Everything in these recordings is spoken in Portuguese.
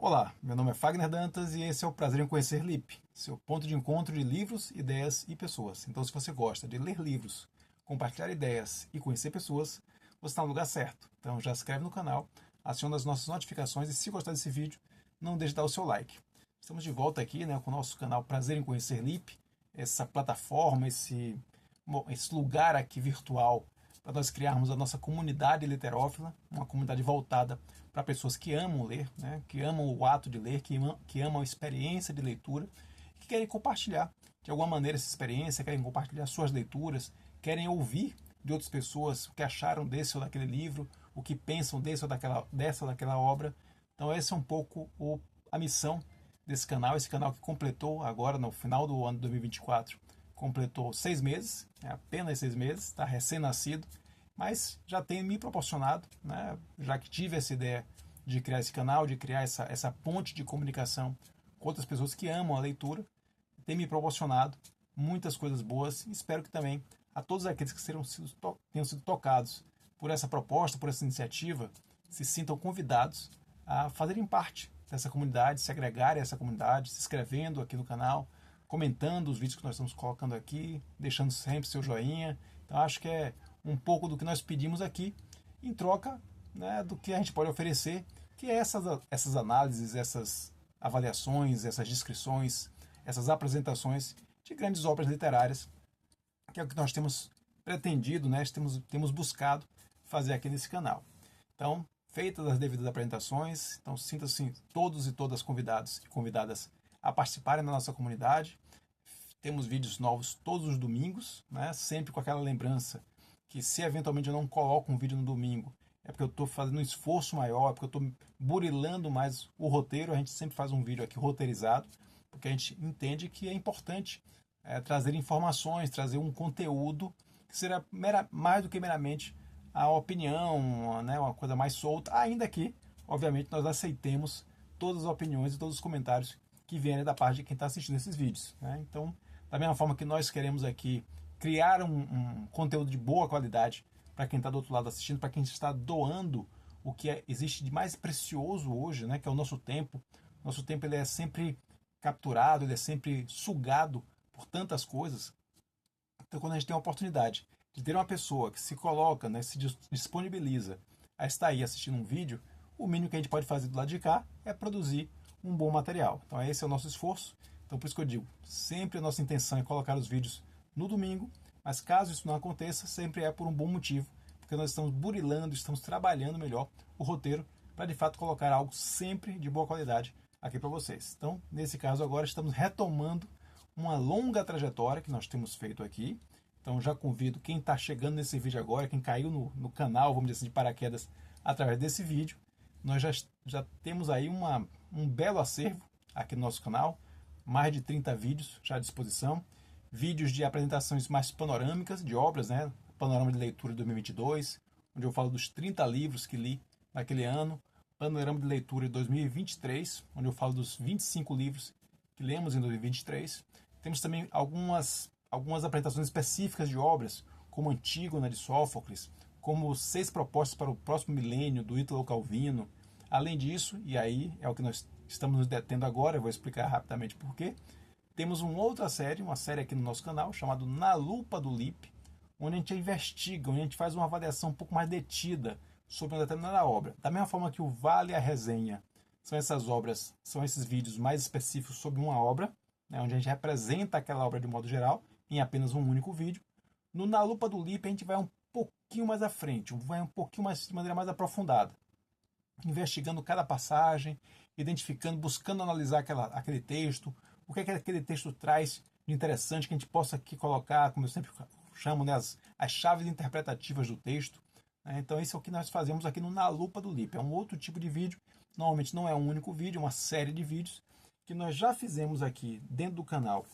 Olá, meu nome é Fagner Dantas e esse é o Prazer em Conhecer LIP, seu ponto de encontro de livros, ideias e pessoas. Então, se você gosta de ler livros, compartilhar ideias e conhecer pessoas, você está no lugar certo. Então, já se inscreve no canal, aciona as nossas notificações e se gostar desse vídeo, não deixe de dar o seu like. Estamos de volta aqui, com o nosso canal Prazer em Conhecer LIP, essa plataforma, esse lugar aqui virtual para nós criarmos a nossa comunidade literófila, uma comunidade voltada para pessoas que amam ler, que amam o ato de ler, que amam a experiência de leitura, que querem compartilhar de alguma maneira essa experiência, querem compartilhar suas leituras, querem ouvir de outras pessoas o que acharam desse ou daquele livro, o que pensam dessa ou daquela obra. Então essa é um pouco a missão desse canal, esse canal que completou agora no final do ano de 2024, completou 6 meses, apenas 6 meses, está recém-nascido, mas já tem me proporcionado, já que tive essa ideia de criar esse canal, de criar essa ponte de comunicação com outras pessoas que amam a leitura, tem me proporcionado muitas coisas boas e espero que também a todos aqueles que tenham sido tocados por essa proposta, por essa iniciativa, se sintam convidados a fazerem parte dessa comunidade, se agregarem a essa comunidade, se inscrevendo aqui no canal, comentando os vídeos que nós estamos colocando aqui, deixando sempre seu joinha. Então acho que é um pouco do que nós pedimos aqui, em troca do que a gente pode oferecer, que é essas análises, essas avaliações, essas descrições, essas apresentações de grandes obras literárias, que é o que nós temos pretendido, temos buscado fazer aqui nesse canal. Então, feitas as devidas apresentações, então sinta-se todos e todas convidados e convidadas a participarem da nossa comunidade. Temos vídeos novos todos os domingos, sempre com aquela lembrança que se eventualmente eu não coloco um vídeo no domingo, é porque eu estou fazendo um esforço maior, é porque eu estou burilando mais o roteiro. A gente sempre faz um vídeo aqui roteirizado, porque a gente entende que é importante trazer informações, trazer um conteúdo que será mais do que meramente a opinião, uma coisa mais solta, ainda que, obviamente, nós aceitemos todas as opiniões e todos os comentários que vierem da parte de quem está assistindo esses vídeos. Então, da mesma forma que nós queremos aqui criar um conteúdo de boa qualidade para quem está do outro lado assistindo, para quem está doando o que existe de mais precioso hoje, que é o nosso tempo. Nosso tempo ele é sempre capturado, ele é sempre sugado por tantas coisas. Então, quando a gente tem a oportunidade de ter uma pessoa que se coloca, se disponibiliza a estar aí assistindo um vídeo, o mínimo que a gente pode fazer do lado de cá é produzir um bom material. Então esse é o nosso esforço. Então por isso que eu digo, sempre a nossa intenção é colocar os vídeos no domingo, mas caso isso não aconteça, sempre é por um bom motivo, porque nós estamos burilando, estamos trabalhando melhor o roteiro para de fato colocar algo sempre de boa qualidade aqui para vocês. Então, nesse caso agora estamos retomando uma longa trajetória que nós temos feito aqui. Então já convido quem está chegando nesse vídeo agora, quem caiu no canal, vamos dizer assim, de paraquedas através desse vídeo, nós já temos aí um belo acervo aqui no nosso canal, mais de 30 vídeos já à disposição, vídeos de apresentações mais panorâmicas de obras, panorama de leitura de 2022, onde eu falo dos 30 livros que li naquele ano, panorama de leitura de 2023, onde eu falo dos 25 livros que lemos em 2023. Temos também algumas apresentações específicas de obras, como Antígona de Sófocles, como 6 propostas para o próximo milênio do Ítalo Calvino. Além disso, e aí é o que nós estamos nos detendo agora, eu vou explicar rapidamente por quê, temos uma série aqui no nosso canal, chamado Na Lupa do LIP, onde a gente investiga, onde a gente faz uma avaliação um pouco mais detida sobre uma determinada obra. Da mesma forma que o Vale e a Resenha são essas obras, são esses vídeos mais específicos sobre uma obra, onde a gente representa aquela obra de modo geral, em apenas um único vídeo. No Na Lupa do LIP a gente vai um pouquinho mais à frente, vai um pouquinho mais de maneira mais aprofundada, investigando cada passagem, identificando, buscando analisar aquele texto, o que é que aquele texto traz de interessante que a gente possa aqui colocar, como eu sempre chamo, as chaves interpretativas do texto. Então esse é o que nós fazemos aqui no Na Lupa do LIP. É um outro tipo de vídeo, normalmente não é um único vídeo, é uma série de vídeos que nós já fizemos aqui dentro do canal.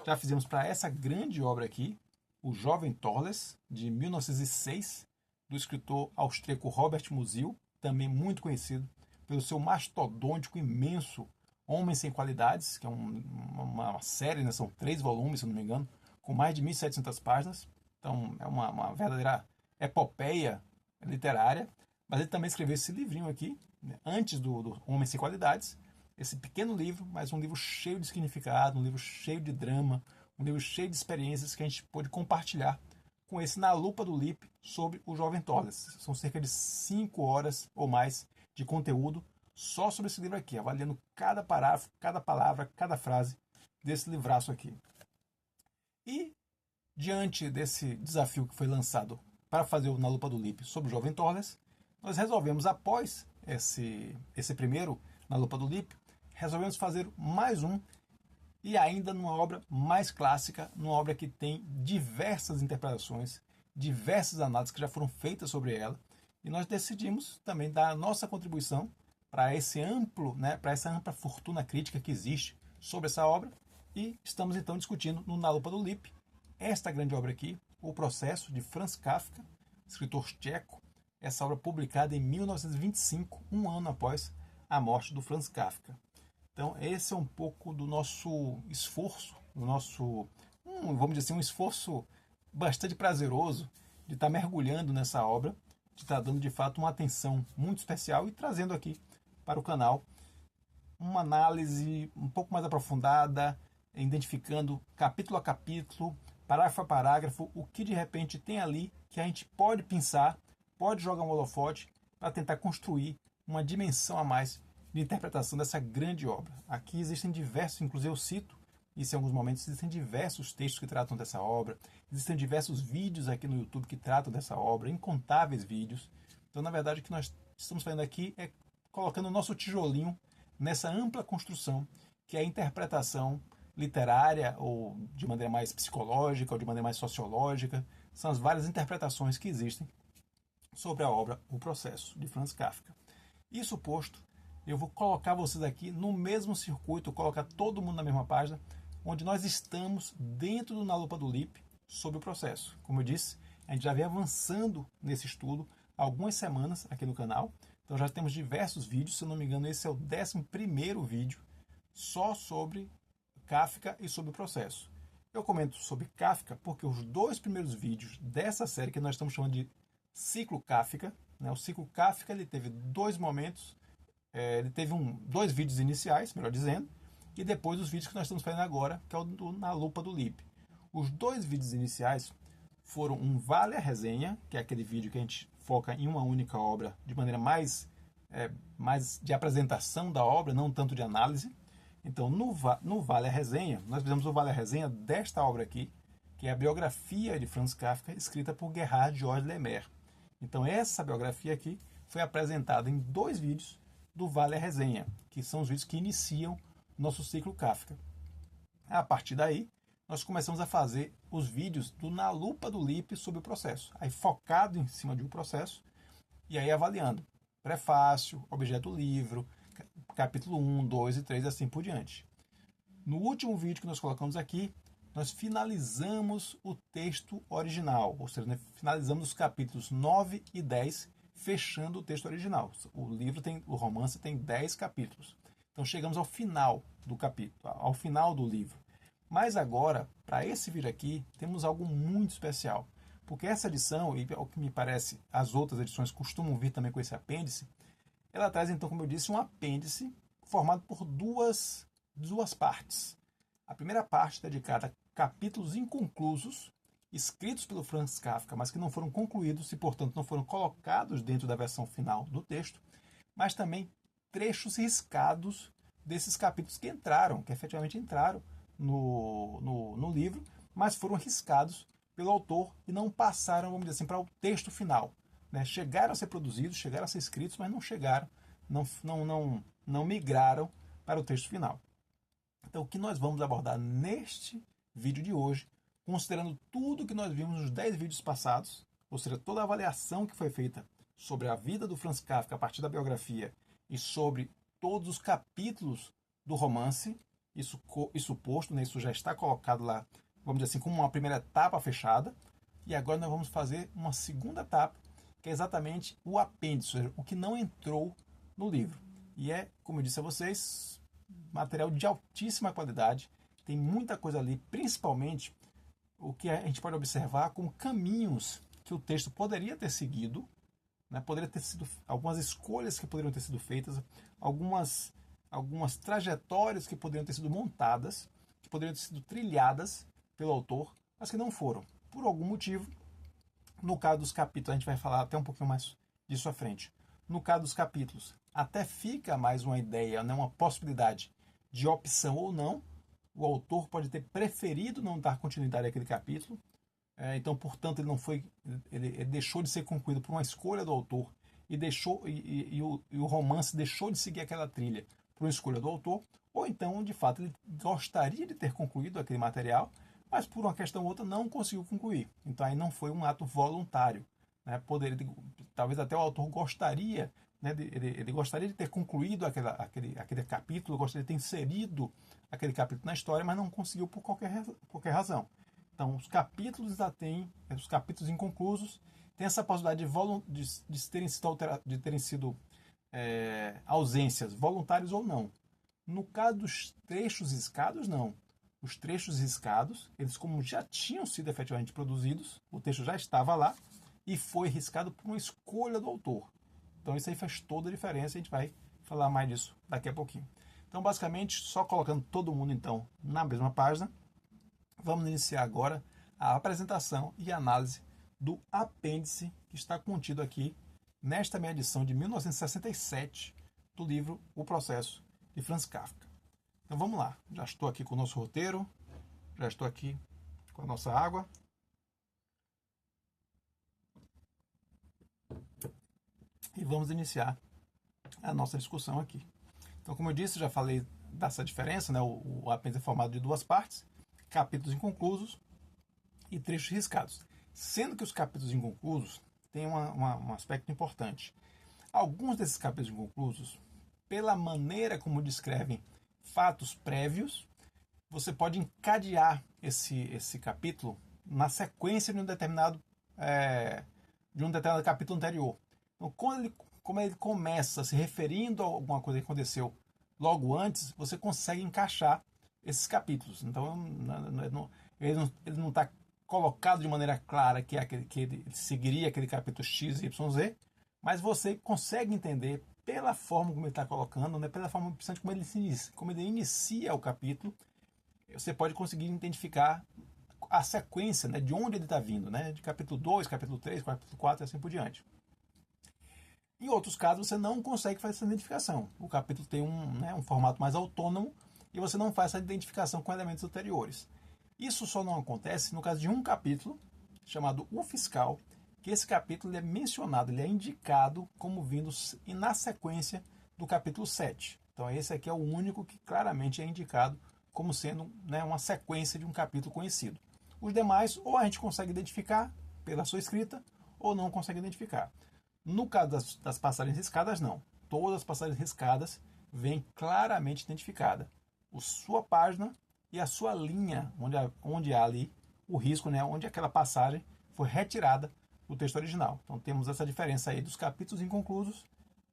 Já fizemos para essa grande obra aqui, O Jovem Torles, de 1906, do escritor austríaco Robert Musil, também muito conhecido pelo seu mastodôntico, imenso Homens Sem Qualidades, que é uma série, são 3 volumes, se não me engano, com mais de 1.700 páginas. Então é uma verdadeira epopeia literária. Mas ele também escreveu esse livrinho aqui, antes do Homens Sem Qualidades, esse pequeno livro, mas um livro cheio de significado, um livro cheio de drama, um livro cheio de experiências que a gente pôde compartilhar com esse Na Lupa do Lipe sobre o Jovem Toddler. São cerca de 5 horas ou mais de conteúdo só sobre esse livro aqui, avaliando cada parágrafo, cada palavra, cada frase desse livraço aqui. E, diante desse desafio que foi lançado para fazer o Na Lupa do Lipe sobre o Jovem Toddler, nós resolvemos, após esse primeiro Na Lupa do Lipe, resolvemos fazer mais um, e ainda numa obra mais clássica, numa obra que tem diversas interpretações, diversas análises que já foram feitas sobre ela, e nós decidimos também dar a nossa contribuição para esse amplo, para essa ampla fortuna crítica que existe sobre essa obra, e estamos então discutindo no Na Lupa do Lipe esta grande obra aqui, O Processo, de Franz Kafka, escritor tcheco, essa obra publicada em 1925, um ano após a morte do Franz Kafka. Então, esse é um pouco do nosso esforço, do nosso, vamos dizer assim, um esforço bastante prazeroso de estar mergulhando nessa obra, de estar dando de fato uma atenção muito especial e trazendo aqui para o canal uma análise um pouco mais aprofundada, identificando capítulo a capítulo, parágrafo a parágrafo, o que de repente tem ali que a gente pode pensar, pode jogar um holofote para tentar construir uma dimensão a mais de interpretação dessa grande obra. Aqui existem diversos, inclusive eu cito isso em alguns momentos, existem diversos textos que tratam dessa obra, existem diversos vídeos aqui no YouTube que tratam dessa obra, incontáveis vídeos. Então, na verdade, o que nós estamos fazendo aqui é colocando o nosso tijolinho nessa ampla construção que é a interpretação literária, ou de maneira mais psicológica, ou de maneira mais sociológica, são as várias interpretações que existem sobre a obra O Processo, de Franz Kafka. Isso posto, eu vou colocar vocês aqui no mesmo circuito, colocar todo mundo na mesma página, onde nós estamos dentro do Na Lupa do Lipe sobre o processo. Como eu disse, a gente já vem avançando nesse estudo há algumas semanas aqui no canal, então já temos diversos vídeos, se eu não me engano esse é o 11º vídeo só sobre Kafka e sobre o processo. Eu comento sobre Kafka porque os 2 primeiros vídeos dessa série, que nós estamos chamando de Ciclo Kafka, o ciclo Kafka ele teve 2 momentos, ele teve 2 vídeos iniciais, melhor dizendo, e depois os vídeos que nós estamos fazendo agora, que é o Na Lupa do Lipe. Os 2 vídeos iniciais foram um Vale a Resenha, que é aquele vídeo que a gente foca em uma única obra de maneira mais de apresentação da obra, não tanto de análise. Então, no Vale a Resenha, nós fizemos o Vale a Resenha desta obra aqui, que é a biografia de Franz Kafka, escrita por Gerhard George Lemaire. Então, essa biografia aqui foi apresentada em 2 vídeos do Vale a Resenha, que são os vídeos que iniciam nosso ciclo Kafka. A partir daí, nós começamos a fazer os vídeos do Na Lupa do Lipe sobre o processo, aí focado em cima de um processo, e aí avaliando prefácio, objeto do livro, capítulo 1, 2 e 3, assim por diante. No último vídeo que nós colocamos aqui, nós finalizamos o texto original, ou seja, nós finalizamos os capítulos 9 e 10, fechando o texto original. O romance tem 10 capítulos. Então chegamos ao final do capítulo, ao final do livro. Mas agora, para esse vídeo aqui, temos algo muito especial. Porque essa edição, e ao que me parece, as outras edições costumam vir também com esse apêndice, ela traz, então, como eu disse, um apêndice formado por duas partes. A primeira parte dedicada a capítulos inconclusos, escritos pelo Franz Kafka, mas que não foram concluídos e, portanto, não foram colocados dentro da versão final do texto, mas também trechos riscados desses capítulos que efetivamente entraram no livro, mas foram riscados pelo autor e não passaram, vamos dizer assim, para o texto final. Chegaram a ser produzidos, chegaram a ser escritos, mas não chegaram, não migraram para o texto final. Então, o que nós vamos abordar neste vídeo de hoje, considerando tudo que nós vimos nos 10 vídeos passados, ou seja, toda a avaliação que foi feita sobre a vida do Franz Kafka a partir da biografia e sobre todos os capítulos do romance, isso posto, isso já está colocado lá, vamos dizer assim, como uma primeira etapa fechada, e agora nós vamos fazer uma segunda etapa, que é exatamente o apêndice, ou seja, o que não entrou no livro. E é, como eu disse a vocês, material de altíssima qualidade, tem muita coisa ali, principalmente o que a gente pode observar como caminhos que o texto poderia ter seguido, poderia ter sido algumas escolhas que poderiam ter sido feitas, algumas algumas trajetórias que poderiam ter sido montadas, que poderiam ter sido trilhadas pelo autor, mas que não foram, por algum motivo. No caso dos capítulos, a gente vai falar até um pouquinho mais disso à frente. No caso dos capítulos, até fica mais uma ideia, né, uma possibilidade de opção ou não. O autor pode ter preferido não dar continuidade àquele capítulo, então, portanto, ele não foi, ele deixou de ser concluído por uma escolha do autor e deixou e o romance deixou de seguir aquela trilha por uma escolha do autor, ou então, de fato, ele gostaria de ter concluído aquele material, mas por uma questão ou outra não conseguiu concluir. Então, aí não foi um ato voluntário. Né? Talvez até o autor gostaria, né, ele gostaria de ter concluído aquele capítulo, gostaria de ter inserido aquele capítulo na história, mas não conseguiu por qualquer razão. Então, os capítulos os capítulos inconclusos, têm essa possibilidade de terem sido ausências voluntárias ou não. No caso dos trechos riscados, não. Os trechos riscados, eles como já tinham sido efetivamente produzidos, o texto já estava lá e foi riscado por uma escolha do autor. Então isso aí faz toda a diferença, a gente vai falar mais disso daqui a pouquinho. Então, basicamente, só colocando todo mundo então na mesma página, vamos iniciar agora a apresentação e análise do apêndice que está contido aqui nesta minha edição de 1967 do livro O Processo, de Franz Kafka. Então vamos lá, já estou aqui com o nosso roteiro, já estou aqui com a nossa água. E vamos iniciar a nossa discussão aqui. Então, como eu disse, já falei dessa diferença, né? O apêndice é formado de duas partes, capítulos inconclusos e trechos riscados. Sendo que os capítulos inconclusos têm um aspecto importante. Alguns desses capítulos inconclusos, pela maneira como descrevem fatos prévios, você pode encadear esse capítulo na sequência de um determinado capítulo anterior. Então, como ele começa se referindo a alguma coisa que aconteceu logo antes, você consegue encaixar esses capítulos. Então, ele não está colocado de maneira clara que ele seguiria aquele capítulo X, Y, Z, mas você consegue entender pela forma como ele está colocando, né, pela forma como ele inicia o capítulo, você pode conseguir identificar a sequência, né, de onde ele está vindo, né, de capítulo 2, capítulo 3, capítulo 4 e assim por diante. Em outros casos, você não consegue fazer essa identificação. O capítulo tem um formato mais autônomo e você não faz essa identificação com elementos anteriores. Isso só não acontece no caso de um capítulo, chamado O Fiscal, que esse capítulo é mencionado, ele é indicado como vindo na sequência do capítulo 7. Então esse aqui é o único que claramente é indicado como sendo, né, uma sequência de um capítulo conhecido. Os demais, ou a gente consegue identificar pela sua escrita, ou não consegue identificar. No caso das passagens riscadas, não. Todas as passagens riscadas vêm claramente identificadas. A sua página e a sua linha, onde há ali o risco, né, onde aquela passagem foi retirada do texto original. Então temos essa diferença aí dos capítulos inconclusos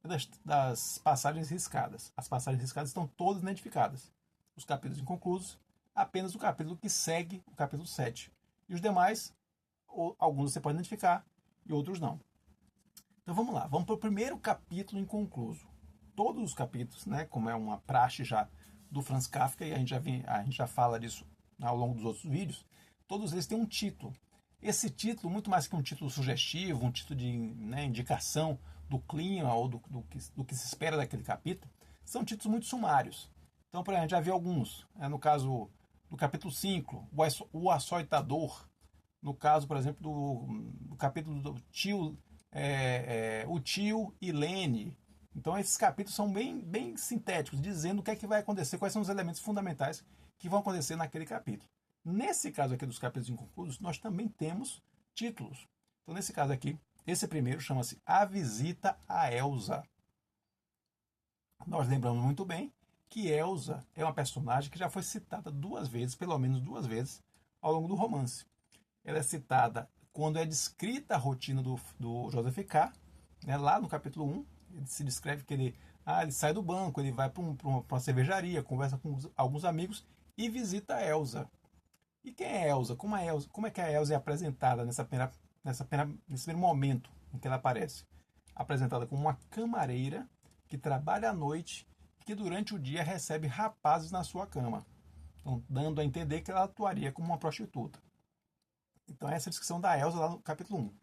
e das passagens riscadas. As passagens riscadas estão todas identificadas. Os capítulos inconclusos, apenas o capítulo que segue o capítulo 7. E os demais, alguns você pode identificar e outros não. Então vamos lá, vamos para o primeiro capítulo inconcluso. Todos os capítulos, né, como é uma praxe já do Franz Kafka, e a gente já fala disso ao longo dos outros vídeos, todos eles têm um título. Esse título, muito mais que um título sugestivo, um título de, né, indicação do clima ou do que se espera daquele capítulo, são títulos muito sumários. Então, por exemplo, a gente já viu alguns. No caso do capítulo 5, o açoitador. No caso, por exemplo, do capítulo do tio, o tio e Lene. Então, esses capítulos são bem sintéticos, dizendo o que é que vai acontecer, quais são os elementos fundamentais que vão acontecer naquele capítulo. Nesse caso aqui dos capítulos inconclusos, nós também temos títulos. Então, nesse caso aqui, esse primeiro chama-se A Visita a Elsa. Nós lembramos muito bem que Elsa é uma personagem que já foi citada duas vezes, pelo menos duas vezes, ao longo do romance. Ela é citada quando é descrita a rotina do Joseph K., né, lá no capítulo 1, ele se descreve que ele sai do banco, ele vai para uma cervejaria, conversa com alguns amigos e visita a Elsa. E quem é Elsa? Como é que a Elsa é apresentada nesse primeiro momento em que ela aparece? Apresentada como uma camareira que trabalha à noite, que durante o dia recebe rapazes na sua cama, então, dando a entender que ela atuaria como uma prostituta. Então essa é a descrição da Elsa lá no capítulo 1.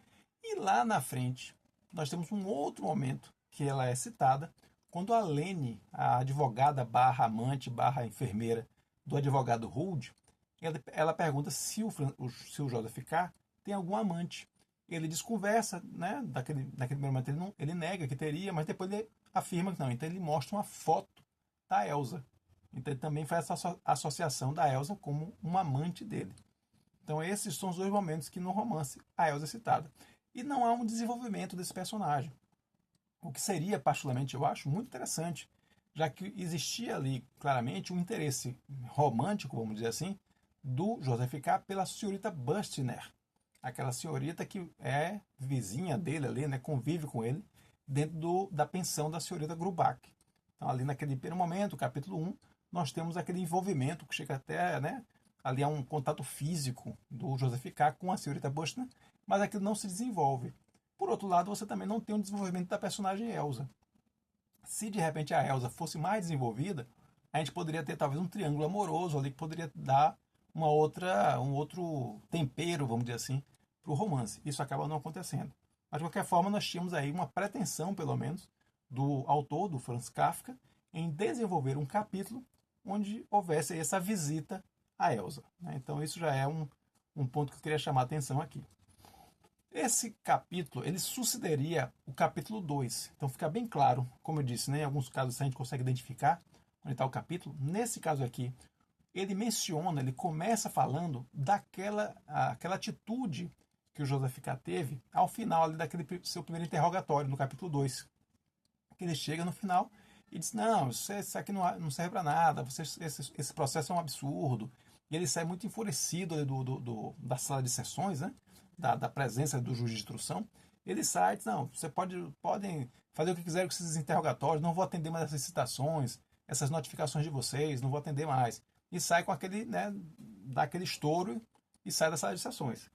E lá na frente, nós temos um outro momento que ela é citada, quando a Lene, a advogada barra amante barra enfermeira do advogado Hood, ela pergunta se o Joseph K. tem algum amante. Ele desconversa, né? Naquele momento ele nega que teria, mas depois ele afirma que não. Então ele mostra uma foto da Elsa. Então ele também faz essa associação da Elsa como uma amante dele. Então esses são os dois momentos que no romance a Elsa é citada. E não há um desenvolvimento desse personagem. O que seria, particularmente, eu acho, muito interessante, já que existia ali claramente um interesse romântico, vamos dizer assim, do Joseph K. pela senhorita Bustiner. Aquela senhorita que é vizinha dele ali, né, convive com ele, dentro da pensão da senhorita Grubach. Então, ali naquele primeiro momento, capítulo 1, nós temos aquele envolvimento que chega até, né, ali a um contato físico do Joseph K. com a senhorita Bustiner, mas aquilo não se desenvolve. Por outro lado, você também não tem um desenvolvimento da personagem Elsa. Se de repente a Elsa fosse mais desenvolvida, a gente poderia ter talvez um triângulo amoroso ali que poderia dar um outro tempero, vamos dizer assim, para o romance. Isso acaba não acontecendo. Mas de qualquer forma, nós tínhamos aí uma pretensão, pelo menos, do autor, do Franz Kafka, em desenvolver um capítulo onde houvesse essa visita a Elsa. Então isso já é um ponto que eu queria chamar a atenção aqui. Esse capítulo, ele sucederia o capítulo 2. Então fica bem claro, como eu disse, né, em alguns casos a gente consegue identificar onde está o capítulo. Nesse caso aqui, ele começa falando aquela atitude que o Joseph K. teve ao final ali daquele seu primeiro interrogatório, no capítulo 2. Que ele chega no final e diz, não, isso aqui não serve para nada, esse processo é um absurdo. E ele sai muito enfurecido da sala de sessões, né? Da presença do juiz de instrução. Ele sai e diz, não, vocês podem fazer o que quiserem com esses interrogatórios, não vou atender mais essas citações, essas notificações de vocês, não vou atender mais. E sai com aquele, né, dá aquele estouro e sai da sala de sessões.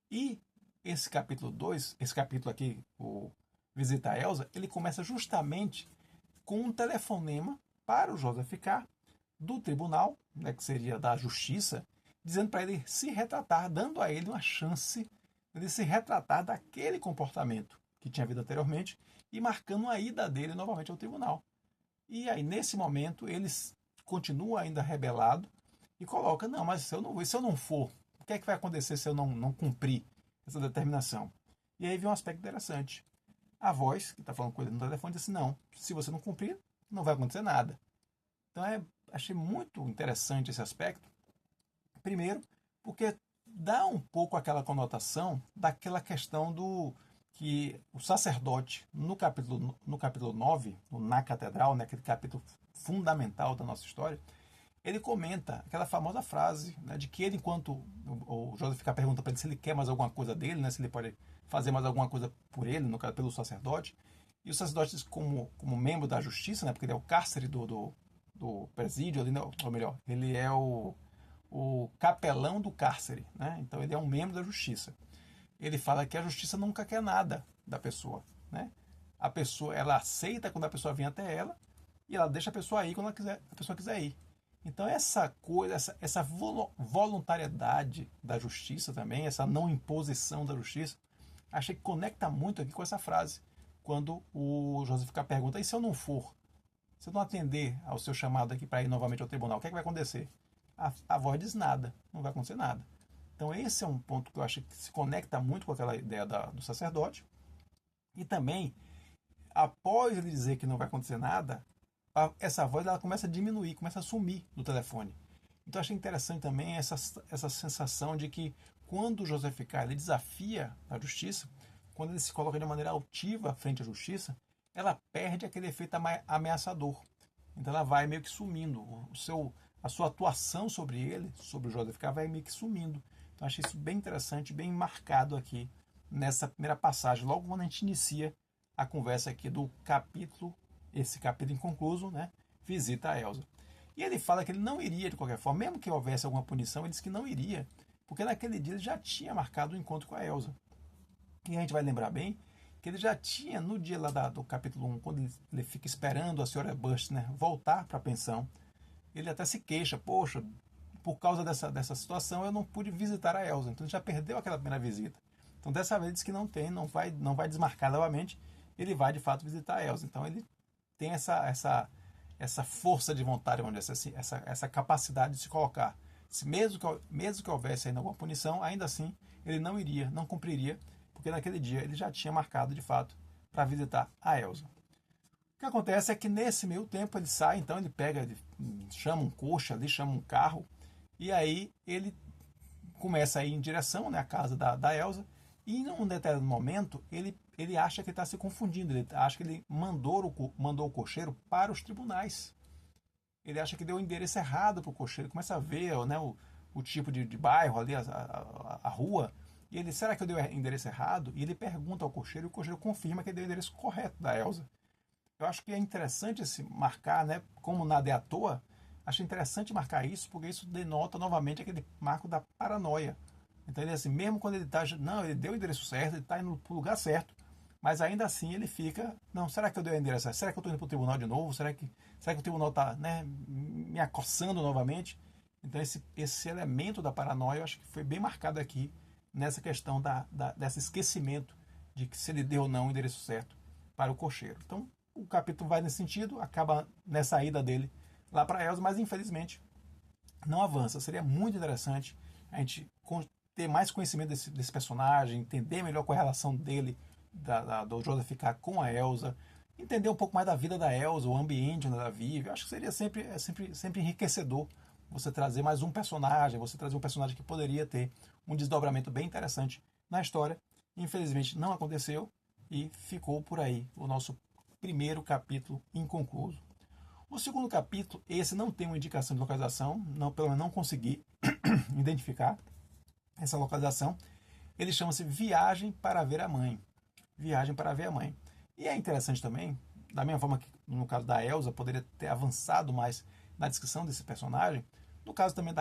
E esse capítulo 2, esse capítulo aqui, o Visita a Elsa, ele começa justamente com um telefonema para o Joseph K. do tribunal, né, que seria da justiça, dizendo para ele se retratar, dando a ele uma chance de se retratar daquele comportamento que tinha havido anteriormente e marcando a ida dele novamente ao tribunal. E aí, nesse momento, ele continua ainda rebelado e coloca, não, mas se eu não for, o que é que vai acontecer se eu não cumprir essa determinação? E aí vem um aspecto interessante. A voz, que está falando com ele no telefone, diz assim, não, se você não cumprir, não vai acontecer nada. Então, achei muito interessante esse aspecto. Primeiro, porque dá um pouco aquela conotação daquela questão do que o sacerdote, no capítulo 9, na catedral, né, aquele capítulo fundamental da nossa história, ele comenta aquela famosa frase, né, de que ele, enquanto o Joseph fica perguntando para ele se ele quer mais alguma coisa dele, né, se ele pode fazer mais alguma coisa por ele, no caso, pelo sacerdote, e o sacerdote, como membro da justiça, né, porque ele é o cárcere do presídio, ali, né, ou melhor, ele é o capelão do cárcere, né? Então ele é um membro da justiça. Ele fala que a justiça nunca quer nada da pessoa, né? A pessoa, ela aceita quando a pessoa vem até ela e ela deixa a pessoa ir quando a pessoa quiser ir. Então essa coisa, essa voluntariedade da justiça também, essa não imposição da justiça, achei que conecta muito aqui com essa frase, quando o Joseph K. pergunta, e se eu não for? Se eu não atender ao seu chamado aqui para ir novamente ao tribunal, o que é que vai acontecer? A voz diz nada, não vai acontecer nada. Então esse é um ponto que eu acho que se conecta muito com aquela ideia do sacerdote. E também, após ele dizer que não vai acontecer nada, essa voz ela começa a diminuir, começa a sumir do telefone. Então eu achei interessante também essa sensação de que quando o Joseph K. ele desafia a justiça, quando ele se coloca de maneira altiva frente à justiça, ela perde aquele efeito ameaçador. Então ela vai meio que sumindo. A sua atuação sobre ele, sobre o Joseph K., vai meio que sumindo. Então achei isso bem interessante, bem marcado aqui nessa primeira passagem, logo quando a gente inicia a conversa aqui do capítulo, esse capítulo inconcluso, né? Visita a Elsa. E ele fala que ele não iria de qualquer forma, mesmo que houvesse alguma punição, ele disse que não iria, porque naquele dia ele já tinha marcado o encontro com a Elsa. E a gente vai lembrar bem que ele já tinha, no dia lá do capítulo 1, quando ele fica esperando a senhora Bustner voltar para a pensão, ele até se queixa, poxa, por causa dessa situação eu não pude visitar a Elsa, então ele já perdeu aquela primeira visita. Então dessa vez diz que não vai desmarcar novamente, ele vai de fato visitar a Elsa. Então ele tem essa força de vontade, vamos dizer assim, essa capacidade de se colocar. Mesmo que houvesse ainda alguma punição, ainda assim ele não iria, não cumpriria, porque naquele dia ele já tinha marcado de fato para visitar a Elsa. O que acontece é que nesse meio tempo ele sai, então ele chama um coche ali, chama um carro, e aí ele começa a ir em direção, né, à casa da Elsa, e em um determinado momento ele acha que está se confundindo, ele acha que ele mandou o cocheiro para os tribunais. Ele acha que deu o endereço errado para o cocheiro, começa a ver, né, o tipo de bairro ali, a rua, e ele, será que eu dei o endereço errado? E ele pergunta ao cocheiro, e o cocheiro confirma que ele deu o endereço correto da Elsa. Eu acho que é interessante esse marcar, né, como nada é à toa, acho interessante marcar isso, porque isso denota novamente aquele marco da paranoia. Então ele assim, mesmo quando ele está, não, ele deu o endereço certo, ele está indo para o lugar certo, mas ainda assim ele fica, não, será que eu dei o endereço certo? Será que eu estou indo para o tribunal de novo? Será que o tribunal está, né, me acossando novamente? Então esse elemento da paranoia eu acho que foi bem marcado aqui nessa questão desse esquecimento de que se ele deu ou não o endereço certo para o cocheiro. Então o capítulo vai nesse sentido, acaba nessa ida dele lá para Elsa, mas infelizmente não avança. Seria muito interessante a gente ter mais conhecimento desse personagem, entender melhor qual é a relação dele, do Joseph K. com a Elsa, entender um pouco mais da vida da Elsa, o ambiente onde ela vive. Eu acho que seria sempre enriquecedor você trazer mais um personagem, você trazer um personagem que poderia ter um desdobramento bem interessante na história. Infelizmente não aconteceu e ficou por aí o nosso primeiro capítulo inconcluso. O segundo capítulo, esse não tem uma indicação de localização, pelo menos não consegui identificar essa localização. Ele chama-se Viagem para Ver a Mãe. Viagem para Ver a Mãe. E é interessante também, da mesma forma que no caso da Elsa, poderia ter avançado mais na descrição desse personagem, no caso também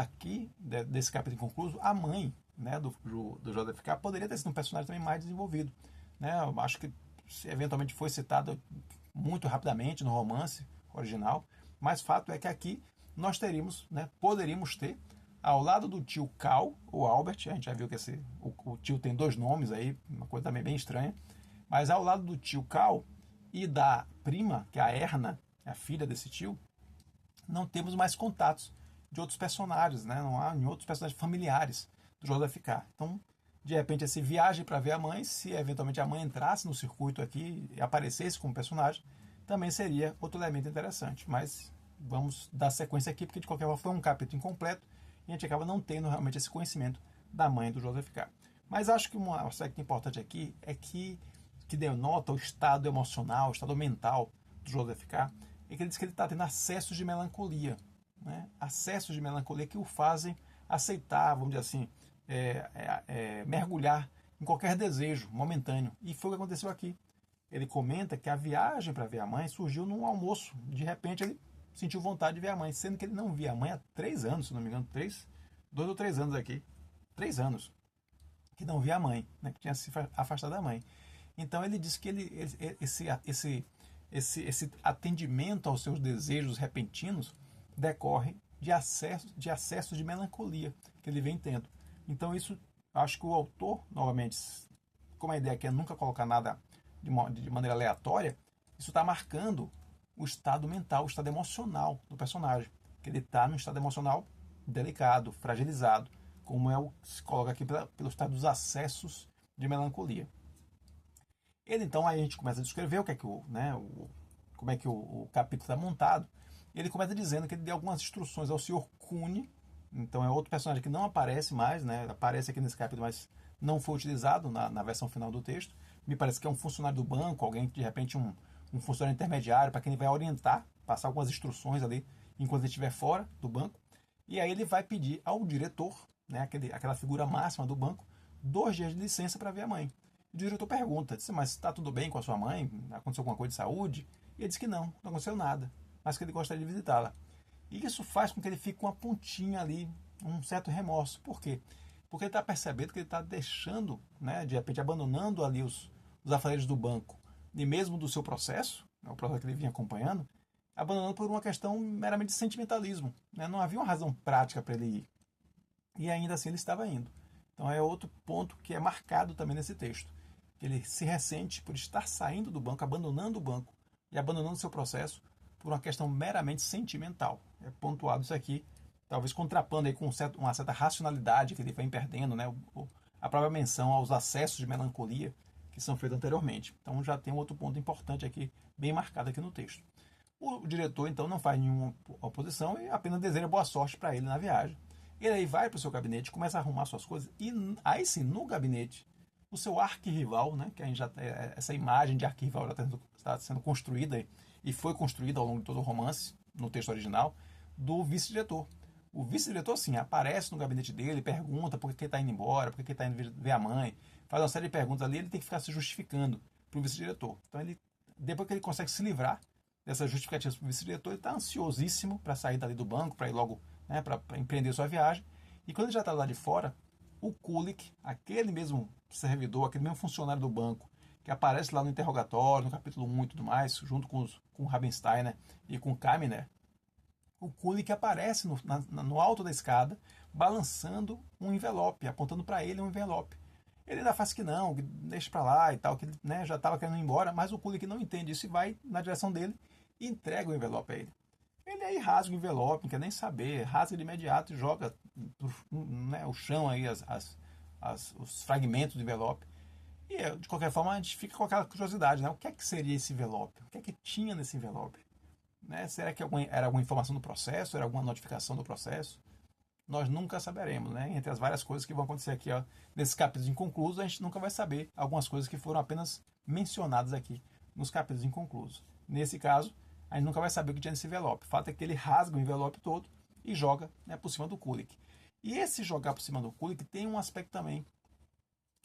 desse capítulo inconcluso, a mãe, né, do Joseph K. poderia ter sido um personagem também mais desenvolvido. Né? Eu acho que eventualmente foi citado muito rapidamente no romance original, mas fato é que aqui nós poderíamos ter, ao lado do tio Cal, ou Albert, a gente já viu que o tio tem dois nomes aí, uma coisa também bem estranha, mas ao lado do tio Cal e da prima, que é a Erna, a filha desse tio, não temos mais contatos de outros personagens, né? Não há outros personagens familiares do Joseph K. Então, de repente, essa viagem para ver a mãe, se eventualmente a mãe entrasse no circuito aqui e aparecesse como personagem, também seria outro elemento interessante. Mas vamos dar sequência aqui, porque de qualquer forma foi um capítulo incompleto e a gente acaba não tendo realmente esse conhecimento da mãe do Joseph K. Mas acho que um aspecto importante aqui é que denota o estado emocional, o estado mental do Joseph K. É que ele diz que ele está tendo acessos de melancolia. Né? Acessos de melancolia que o fazem aceitar, vamos dizer assim, mergulhar em qualquer desejo momentâneo. E foi o que aconteceu aqui. Ele comenta que a viagem para ver a mãe surgiu num almoço. De repente ele sentiu vontade de ver a mãe, sendo que ele não via a mãe há 3 anos, se não me engano, 2 ou 3 anos aqui. 3 anos que não via a mãe, né, que tinha se afastado da mãe. Então ele diz que esse atendimento aos seus desejos repentinos decorre de acessos de melancolia que ele vem tendo. Então isso, acho que o autor, novamente, como a ideia aqui é nunca colocar nada de maneira aleatória, isso está marcando o estado mental, o estado emocional do personagem. Que ele está num estado emocional delicado, fragilizado, como se coloca aqui pelo estado dos acessos de melancolia. Ele então, aí a gente começa a descrever o que é que como é que o capítulo está montado. Ele começa dizendo que ele deu algumas instruções ao Sr. Cune. Então é outro personagem que não aparece mais, né? Aparece aqui nesse capítulo, mas não foi utilizado na versão final do texto. Me parece que é um funcionário do banco, alguém que de repente um funcionário intermediário para quem ele vai orientar, passar algumas instruções ali enquanto ele estiver fora do banco. E aí ele vai pedir ao diretor, né, aquela figura máxima do banco, 2 dias de licença para ver a mãe. O diretor pergunta, mas está tudo bem com a sua mãe? Aconteceu alguma coisa de saúde? E ele diz que não aconteceu nada, mas que ele gostaria de visitá-la. E isso faz com que ele fique com uma pontinha ali, um certo remorso. Por quê? Porque ele está percebendo que ele está deixando, né, de repente abandonando ali dos afazeres do banco, e mesmo do seu processo, né, o processo que ele vinha acompanhando, abandonando por uma questão meramente de sentimentalismo. Né? Não havia uma razão prática para ele ir. E ainda assim ele estava indo. Então é outro ponto que é marcado também nesse texto. Ele se ressente por estar saindo do banco, abandonando o banco e abandonando seu processo por uma questão meramente sentimental. É pontuado isso aqui, talvez contrapondo aí com uma certa racionalidade que ele vem perdendo, né? A própria menção aos acessos de melancolia que são feitos anteriormente. Então já tem um outro ponto importante aqui, bem marcado aqui no texto. O diretor, então, não faz nenhuma oposição e apenas deseja boa sorte para ele na viagem. Ele aí vai para o seu gabinete, começa a arrumar suas coisas e aí sim, no gabinete, o seu arquirrival, né, que a gente já essa imagem de arquirrival já está sendo construída e foi construída ao longo de todo o romance, no texto original, do vice-diretor. O vice-diretor, assim, aparece no gabinete dele, pergunta por que está indo embora, por que está indo ver a mãe, faz uma série de perguntas ali, ele tem que ficar se justificando para o vice-diretor. Então, depois que ele consegue se livrar dessa justificativa para o vice-diretor, ele está ansiosíssimo para sair dali do banco, para ir logo, né, para empreender sua viagem. E quando ele já está lá de fora, o Kulik, aquele mesmo servidor, aquele mesmo funcionário do banco, que aparece lá no interrogatório, no capítulo 1 e tudo mais, junto com o Rabenstein, né, e com o Kaminer, o Kulik aparece no alto da escada, balançando um envelope, apontando para ele um envelope. Ele ainda faz que não, que deixa para lá e tal, que, né, já estava querendo ir embora, mas o Kulik não entende isso e vai na direção dele e entrega o envelope a ele. Ele aí rasga o envelope, não quer nem saber, rasga de imediato e joga, né, o chão aí, os fragmentos do envelope. E, de qualquer forma, a gente fica com aquela curiosidade, né? O que é que seria esse envelope? O que é que tinha nesse envelope? Né? Será que era alguma informação do processo? Era alguma notificação do processo? Nós nunca saberemos, né? Entre as várias coisas que vão acontecer aqui, ó, nesses capítulos inconclusos, a gente nunca vai saber algumas coisas que foram apenas mencionadas aqui nos capítulos inconclusos. Nesse caso, a gente nunca vai saber o que tinha nesse envelope. O fato é que ele rasga o envelope todo e joga, né, por cima do Kulik. E esse jogar por cima do Kulik tem um aspecto também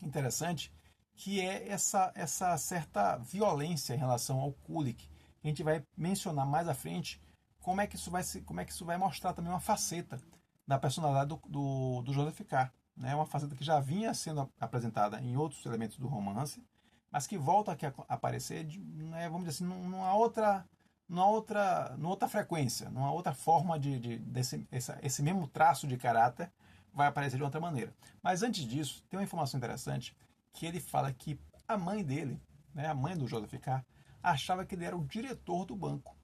interessante, que é essa certa violência em relação ao Kulik. A gente vai mencionar mais à frente como é que isso vai mostrar também uma faceta da personalidade do Joseph K. Né? Uma faceta que já vinha sendo apresentada em outros elementos do romance, mas que volta aqui a aparecer, né, vamos dizer assim, numa outra frequência, numa outra forma esse mesmo traço de caráter vai aparecer de outra maneira. Mas antes disso, tem uma informação interessante, que ele fala que a mãe dele, né, a mãe do Joseph K., achava que ele era o diretor do banco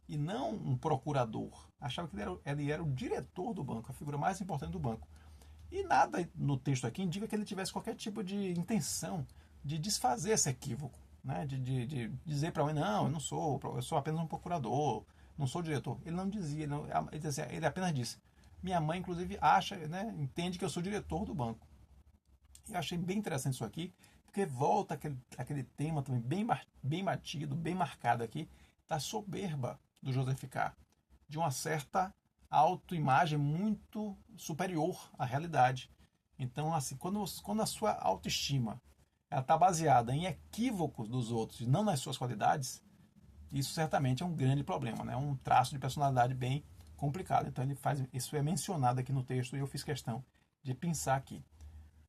e não um procurador. Achava que ele era o diretor do banco, a figura mais importante do banco. E nada no texto aqui indica que ele tivesse qualquer tipo de intenção de desfazer esse equívoco, né? de dizer para a mãe, não, eu sou apenas um procurador, não sou diretor. Ele não dizia, ele apenas disse, minha mãe, inclusive, acha, né, entende que eu sou diretor do banco. E eu achei bem interessante isso aqui, porque volta aquele tema também bem batido, bem marcado aqui, da soberba do Joseph K., de uma certa autoimagem muito superior à realidade. Então, assim, quando a sua autoestima está baseada em equívocos dos outros e não nas suas qualidades, isso certamente é um grande problema, né? Um traço de personalidade bem complicado. Então, isso é mencionado aqui no texto e eu fiz questão de pensar aqui.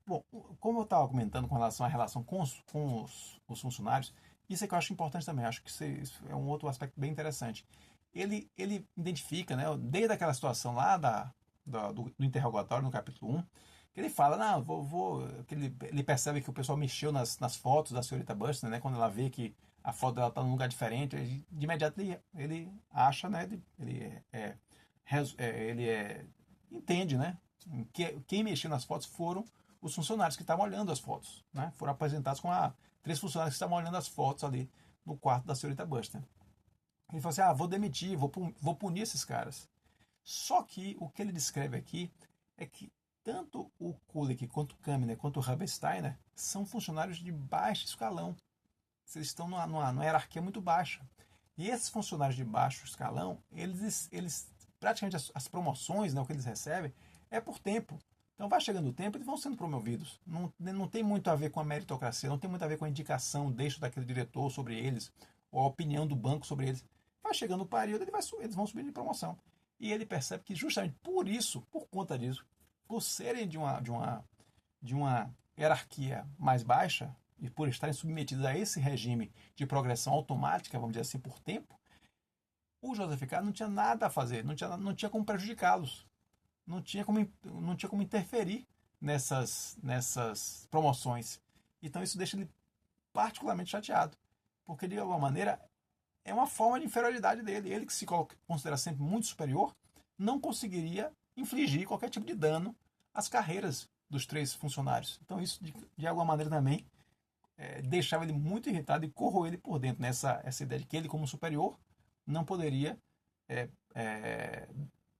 Bom, como eu estava comentando com relação à relação com os funcionários, isso é que eu acho importante também. Acho que isso é um outro aspecto bem interessante. Ele identifica, né, desde aquela situação lá do interrogatório, no capítulo 1, que ele fala, não, que ele percebe que o pessoal mexeu nas fotos da senhorita Buster, né, quando ela vê que a foto dela está num lugar diferente, de imediato ele acha, né, entende, né, que quem mexeu nas fotos foram os funcionários que estavam olhando as fotos, né? Foram apresentados com 3 funcionários que estavam olhando as fotos ali no quarto da senhorita Buster. Ele falou assim, vou demitir, vou punir esses caras. Só que o que ele descreve aqui é que tanto o Kulik, quanto o Kaminer, quanto o Rabensteiner são funcionários de baixo escalão. Eles estão numa hierarquia muito baixa. E esses funcionários de baixo escalão, eles praticamente as promoções, né, o que eles recebem, é por tempo. Então vai chegando o tempo, eles vão sendo promovidos. Não tem muito a ver com a meritocracia, não tem muito a ver com a indicação deixo daquele diretor sobre eles, ou a opinião do banco sobre eles. Vai chegando o período, eles vão subindo de promoção. E ele percebe que justamente por isso, por conta disso, por serem de uma hierarquia mais baixa, e por estarem submetidos a esse regime de progressão automática, vamos dizer assim, por tempo, o Joseph K. não tinha nada a fazer, não tinha como prejudicá-los, não tinha como interferir nessas promoções. Então isso deixa ele particularmente chateado, porque de alguma maneira é uma forma de inferioridade dele. Ele que se considera sempre muito superior, não conseguiria infligir qualquer tipo de dano às carreiras dos 3 funcionários. Então isso, de alguma maneira também, deixava ele muito irritado e corroeu ele por dentro, essa ideia de que ele, como superior, não poderia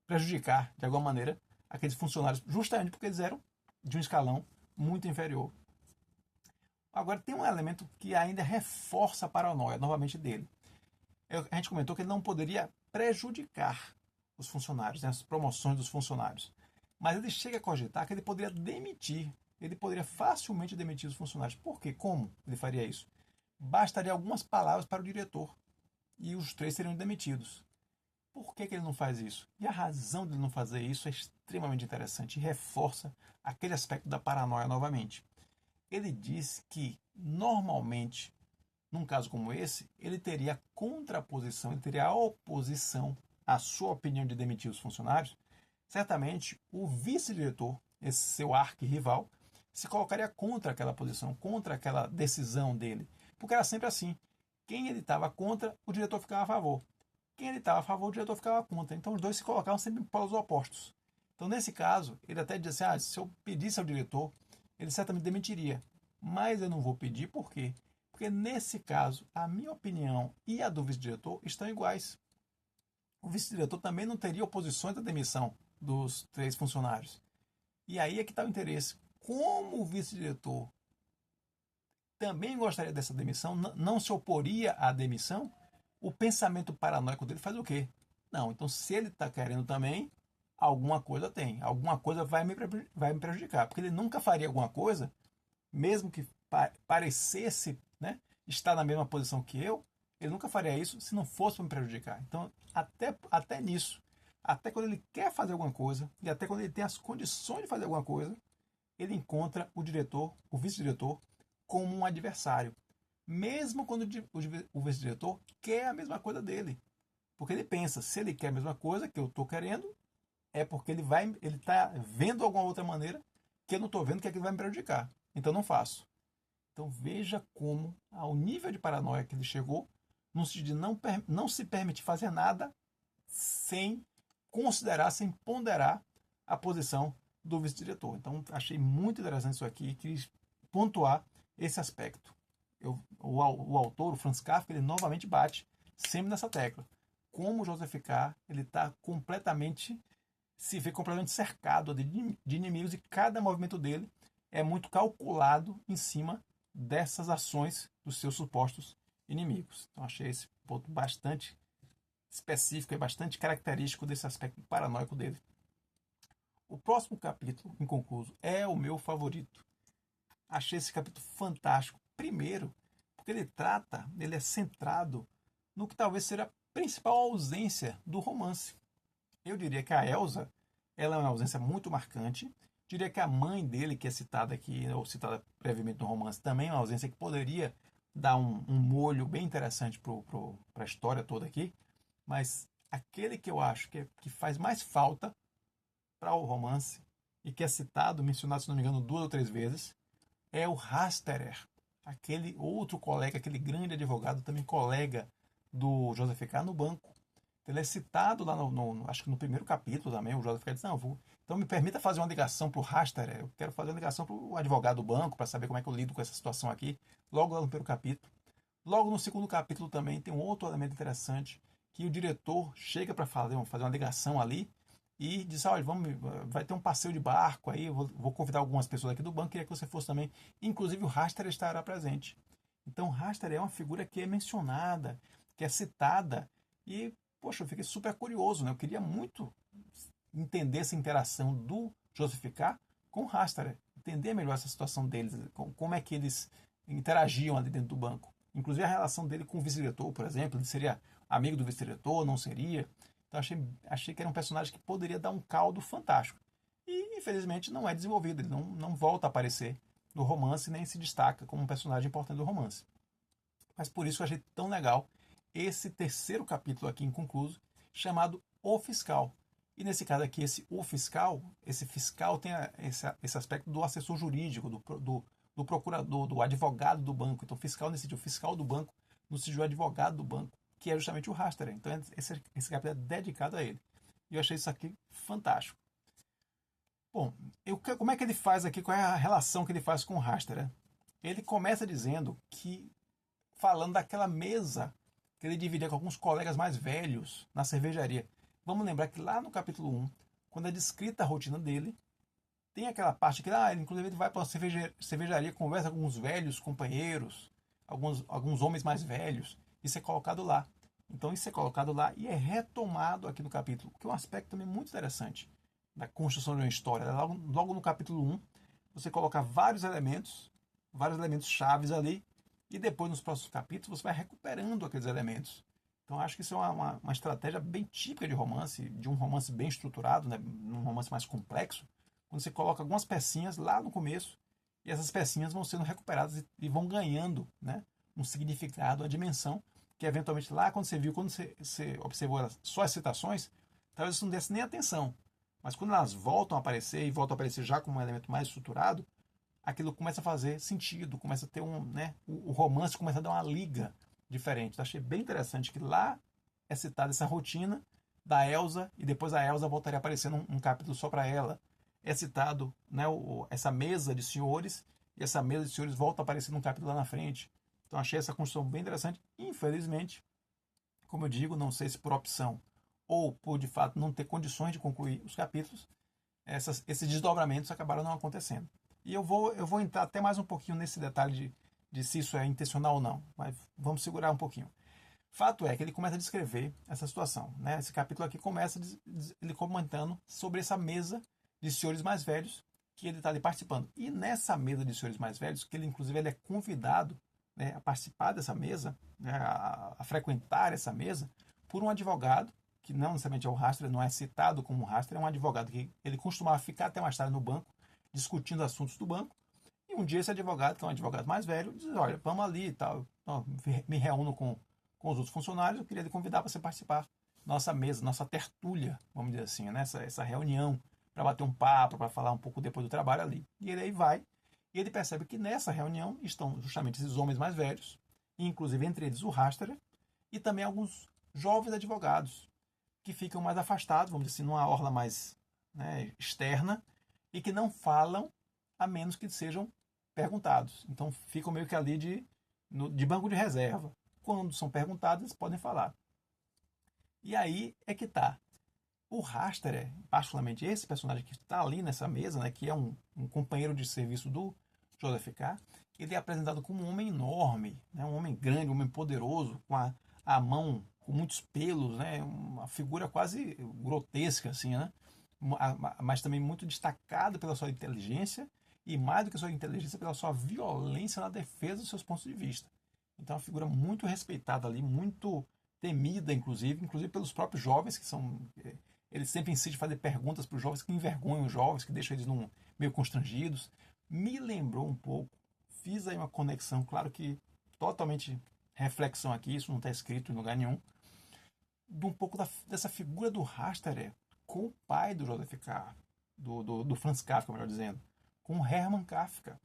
prejudicar, de alguma maneira, aqueles funcionários, justamente porque eles eram de um escalão muito inferior. Agora, tem um elemento que ainda reforça a paranoia, novamente, dele. A gente comentou que ele não poderia prejudicar os funcionários, né, as promoções dos funcionários. Mas ele chega a cogitar que ele poderia demitir, ele poderia facilmente demitir os funcionários. Por quê? Como ele faria isso? Bastaria algumas palavras para o diretor e os 3 seriam demitidos. Por que ele não faz isso? E a razão de ele não fazer isso é extremamente interessante e reforça aquele aspecto da paranoia novamente. Ele diz que, normalmente, num caso como esse, ele teria a contraposição, ele teria a oposição à sua opinião de demitir os funcionários. Certamente, o vice-diretor, esse seu arqui-rival, se colocaria contra aquela posição, contra aquela decisão dele. Porque era sempre assim. Quem ele estava contra, o diretor ficava a favor. Quem ele estava a favor, o diretor ficava contra. Então, os dois se colocavam sempre em polos opostos. Então, nesse caso, ele até disse assim, se eu pedisse ao diretor, ele certamente demitiria. Mas eu não vou pedir, por quê? Porque, nesse caso, a minha opinião e a do vice-diretor estão iguais. O vice-diretor também não teria oposições à demissão dos 3 funcionários. E aí é que está o interesse. Como o vice-diretor também gostaria dessa demissão, não se oporia à demissão, o pensamento paranoico dele faz o quê? Não, então se ele está querendo também, alguma coisa tem, alguma coisa vai me prejudicar, porque ele nunca faria alguma coisa, mesmo que parecesse, né, estar na mesma posição que eu, ele nunca faria isso se não fosse para me prejudicar. Então, até nisso, até quando ele quer fazer alguma coisa, e até quando ele tem as condições de fazer alguma coisa, ele encontra o diretor, o vice-diretor, como um adversário. Mesmo quando o vice-diretor quer a mesma coisa dele. Porque ele pensa, se ele quer a mesma coisa que eu estou querendo, é porque ele está vendo alguma outra maneira que eu não estou vendo que aquilo vai me prejudicar. Então não faço. Então veja como, ao nível de paranoia que ele chegou, no sentido de não se permitir fazer nada sem considerar, sem ponderar a posição do vice-diretor. Então achei muito interessante isso aqui e quis pontuar esse aspecto. O autor, o Franz Kafka, ele novamente bate sempre nessa tecla. Como o Joseph K. ele está completamente, se vê completamente cercado de inimigos e cada movimento dele é muito calculado em cima dessas ações dos seus supostos inimigos. Então achei esse ponto bastante específico e bastante característico desse aspecto paranoico dele. O próximo capítulo, inconcluso, é o meu favorito. Achei esse capítulo fantástico. Primeiro, porque ele é centrado no que talvez seja a principal ausência do romance. Eu diria que a Elsa, ela é uma ausência muito marcante. Diria que a mãe dele, que é citada aqui, ou citada brevemente no romance, também é uma ausência que poderia dar um molho bem interessante para a história toda aqui. Mas aquele que eu acho que faz mais falta para o romance, e que é citado, mencionado, se não me engano, 2 ou 3 vezes, é o Hasterer, aquele outro colega, aquele grande advogado, também colega do Joseph K. no banco. Ele é citado lá, acho que no primeiro capítulo também, o Joseph K. diz, não, então me permita fazer uma ligação para o Hasterer, eu quero fazer uma ligação para o advogado do banco, para saber como é que eu lido com essa situação aqui, logo lá no primeiro capítulo. Logo no segundo capítulo também tem um outro elemento interessante, que o diretor chega para fazer uma ligação ali, e diz, olha, vai ter um passeio de barco aí, vou convidar algumas pessoas aqui do banco, queria que você fosse também. Inclusive o Haster estará presente. Então o Haster é uma figura que é mencionada, que é citada, e, poxa, eu fiquei super curioso, né? Eu queria muito entender essa interação do Joseph K. com o Haster, entender melhor essa situação deles, como é que eles interagiam ali dentro do banco. Inclusive a relação dele com o vice-diretor, por exemplo, ele seria amigo do vice-diretor, não seria? Então achei que era um personagem que poderia dar um caldo fantástico. E, infelizmente, não é desenvolvido, ele não volta a aparecer no romance, nem se destaca como um personagem importante do romance. Mas por isso eu achei tão legal esse terceiro capítulo aqui inconcluso, chamado O Fiscal. E nesse caso aqui, esse fiscal tem esse aspecto do assessor jurídico, do procurador, do advogado do banco. Então, fiscal nesse sentido, fiscal do banco, no sentido advogado do banco, que é justamente o Hastert. Então, esse capítulo é dedicado a ele. E eu achei isso aqui fantástico. Bom, como é que ele faz aqui, qual é a relação que ele faz com o Hastert? Ele começa dizendo que, falando daquela mesa que ele dividia com alguns colegas mais velhos na cervejaria. Vamos lembrar que lá no capítulo 1, quando é descrita a rotina dele, tem aquela parte que inclusive ele vai para uma cervejaria, conversa com alguns velhos companheiros, alguns homens mais velhos, isso é colocado lá. Então isso é colocado lá e é retomado aqui no capítulo, que é um aspecto também muito interessante da construção de uma história. Logo no capítulo 1, você coloca vários elementos chaves ali, e depois nos próximos capítulos você vai recuperando aqueles elementos. Então acho que isso é uma estratégia bem típica de um romance bem estruturado, né? Um romance mais complexo, quando você coloca algumas pecinhas lá no começo, e essas pecinhas vão sendo recuperadas e vão ganhando, né, um significado, uma dimensão, que eventualmente lá quando você observou só as citações, talvez você não desse nem atenção. Mas quando elas voltam a aparecer, e voltam a aparecer já como um elemento mais estruturado, aquilo começa a fazer sentido, começa a ter o romance começa a dar uma liga diferente. Então, achei bem interessante que lá é citada essa rotina da Elsa, e depois a Elsa voltaria a aparecer num capítulo só para ela. É citado, né, essa mesa de senhores, e essa mesa de senhores volta a aparecer num capítulo lá na frente. Então achei essa construção bem interessante. Infelizmente, como eu digo, não sei se por opção ou por de fato não ter condições de concluir os capítulos, esses desdobramentos acabaram não acontecendo. E eu vou entrar até mais um pouquinho nesse detalhe de se isso é intencional ou não, mas vamos segurar um pouquinho. Fato é que ele começa a descrever essa situação, né? Esse capítulo aqui começa ele comentando sobre essa mesa de senhores mais velhos que ele está ali participando. E nessa mesa de senhores mais velhos, que ele é convidado, né, a participar dessa mesa, né, a frequentar essa mesa, por um advogado, que não necessariamente é o Hastert, não é citado como Hastert, é um advogado que ele costumava ficar até mais tarde no banco, discutindo assuntos do banco. E um dia esse advogado, que é um advogado mais velho, diz: olha, vamos ali e tal, me reúno com os outros funcionários, eu queria lhe convidar para você participar da nossa mesa, nossa tertúlia, vamos dizer assim, né? essa reunião, para bater um papo, para falar um pouco depois do trabalho ali. E ele aí vai, e ele percebe que nessa reunião estão justamente esses homens mais velhos, inclusive entre eles o Hastert, e também alguns jovens advogados, que ficam mais afastados, vamos dizer assim, numa orla mais, né, externa, e que não falam a menos que sejam perguntados. Então ficam meio que ali de banco de reserva. Quando são perguntados, eles podem falar. E aí é que tá. O Hastert, particularmente esse personagem que está ali nessa mesa, né, que é um companheiro de serviço do Joseph K., ele é apresentado como um homem enorme, né, um homem grande, um homem poderoso, com a mão com muitos pelos, né, uma figura quase grotesca, assim, né, mas também muito destacado pela sua inteligência, e mais do que sua inteligência, pela sua violência na defesa dos seus pontos de vista. Então é uma figura muito respeitada ali, muito temida, inclusive pelos próprios jovens, que são... Ele sempre insiste em fazer perguntas para os jovens que envergonham os jovens, que deixam eles meio constrangidos. Me lembrou um pouco, fiz aí uma conexão, claro que totalmente reflexão aqui, isso não está escrito em lugar nenhum, de um pouco dessa figura do Hastert com o pai do Joseph K., do Franz Kafka, melhor dizendo, com o Hermann Kafka,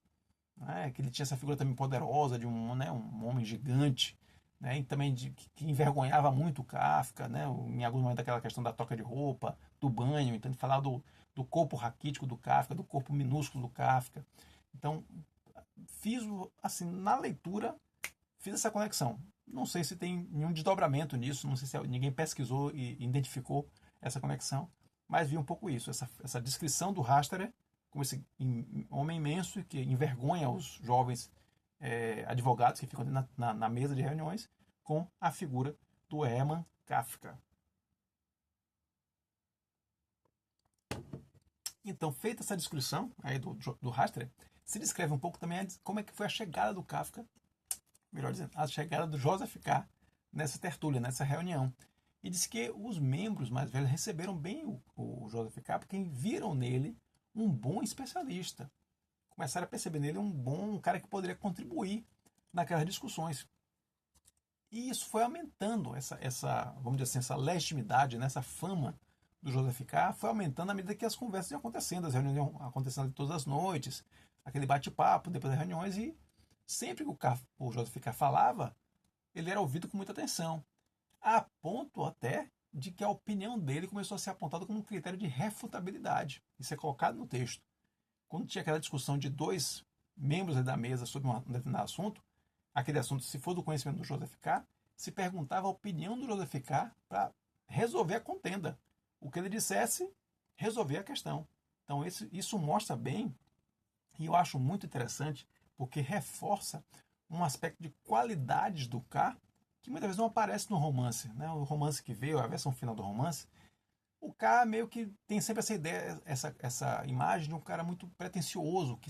né? Que ele tinha essa figura também poderosa de um homem gigante, né? E também que envergonhava muito o Kafka, né? Em algum momento aquela questão da troca de roupa, do banho, então ele falava do corpo raquítico do Kafka, do corpo minúsculo do Kafka. Então, fiz, assim, na leitura, fiz essa conexão. Não sei se tem nenhum desdobramento nisso, não sei se ninguém pesquisou e identificou essa conexão, mas vi um pouco isso, essa descrição do Hastert como esse homem imenso que envergonha os jovens advogados que ficam na mesa de reuniões, com a figura do Hermann Kafka. Então, feita essa descrição aí do Hastert, se descreve um pouco também como é que foi a chegada do Kafka, melhor dizendo, a chegada do Joseph K. nessa tertúlia, nessa reunião. E diz que os membros mais velhos receberam bem o Joseph K. porque viram nele um bom especialista. começaram a perceber nele um cara que poderia contribuir naquelas discussões. E isso foi aumentando vamos dizer assim, essa legitimidade, né, essa fama do Joseph K. foi aumentando à medida que as conversas iam acontecendo, as reuniões iam acontecendo todas as noites, aquele bate-papo depois das reuniões, e sempre que o Joseph K. falava, ele era ouvido com muita atenção, a ponto até de que a opinião dele começou a ser apontada como um critério de refutabilidade. Isso é colocado no texto. Quando tinha aquela discussão de dois membros da mesa sobre um determinado assunto, aquele assunto, se for do conhecimento do Joseph K., se perguntava a opinião do Joseph K. para resolver a contenda. O que ele dissesse, resolver a questão. Então, isso mostra bem, e eu acho muito interessante, porque reforça um aspecto de qualidades do K que muitas vezes não aparece no romance. Né? O romance que veio, a versão final do romance, o K meio que tem sempre essa ideia, essa imagem de um cara muito pretensioso, que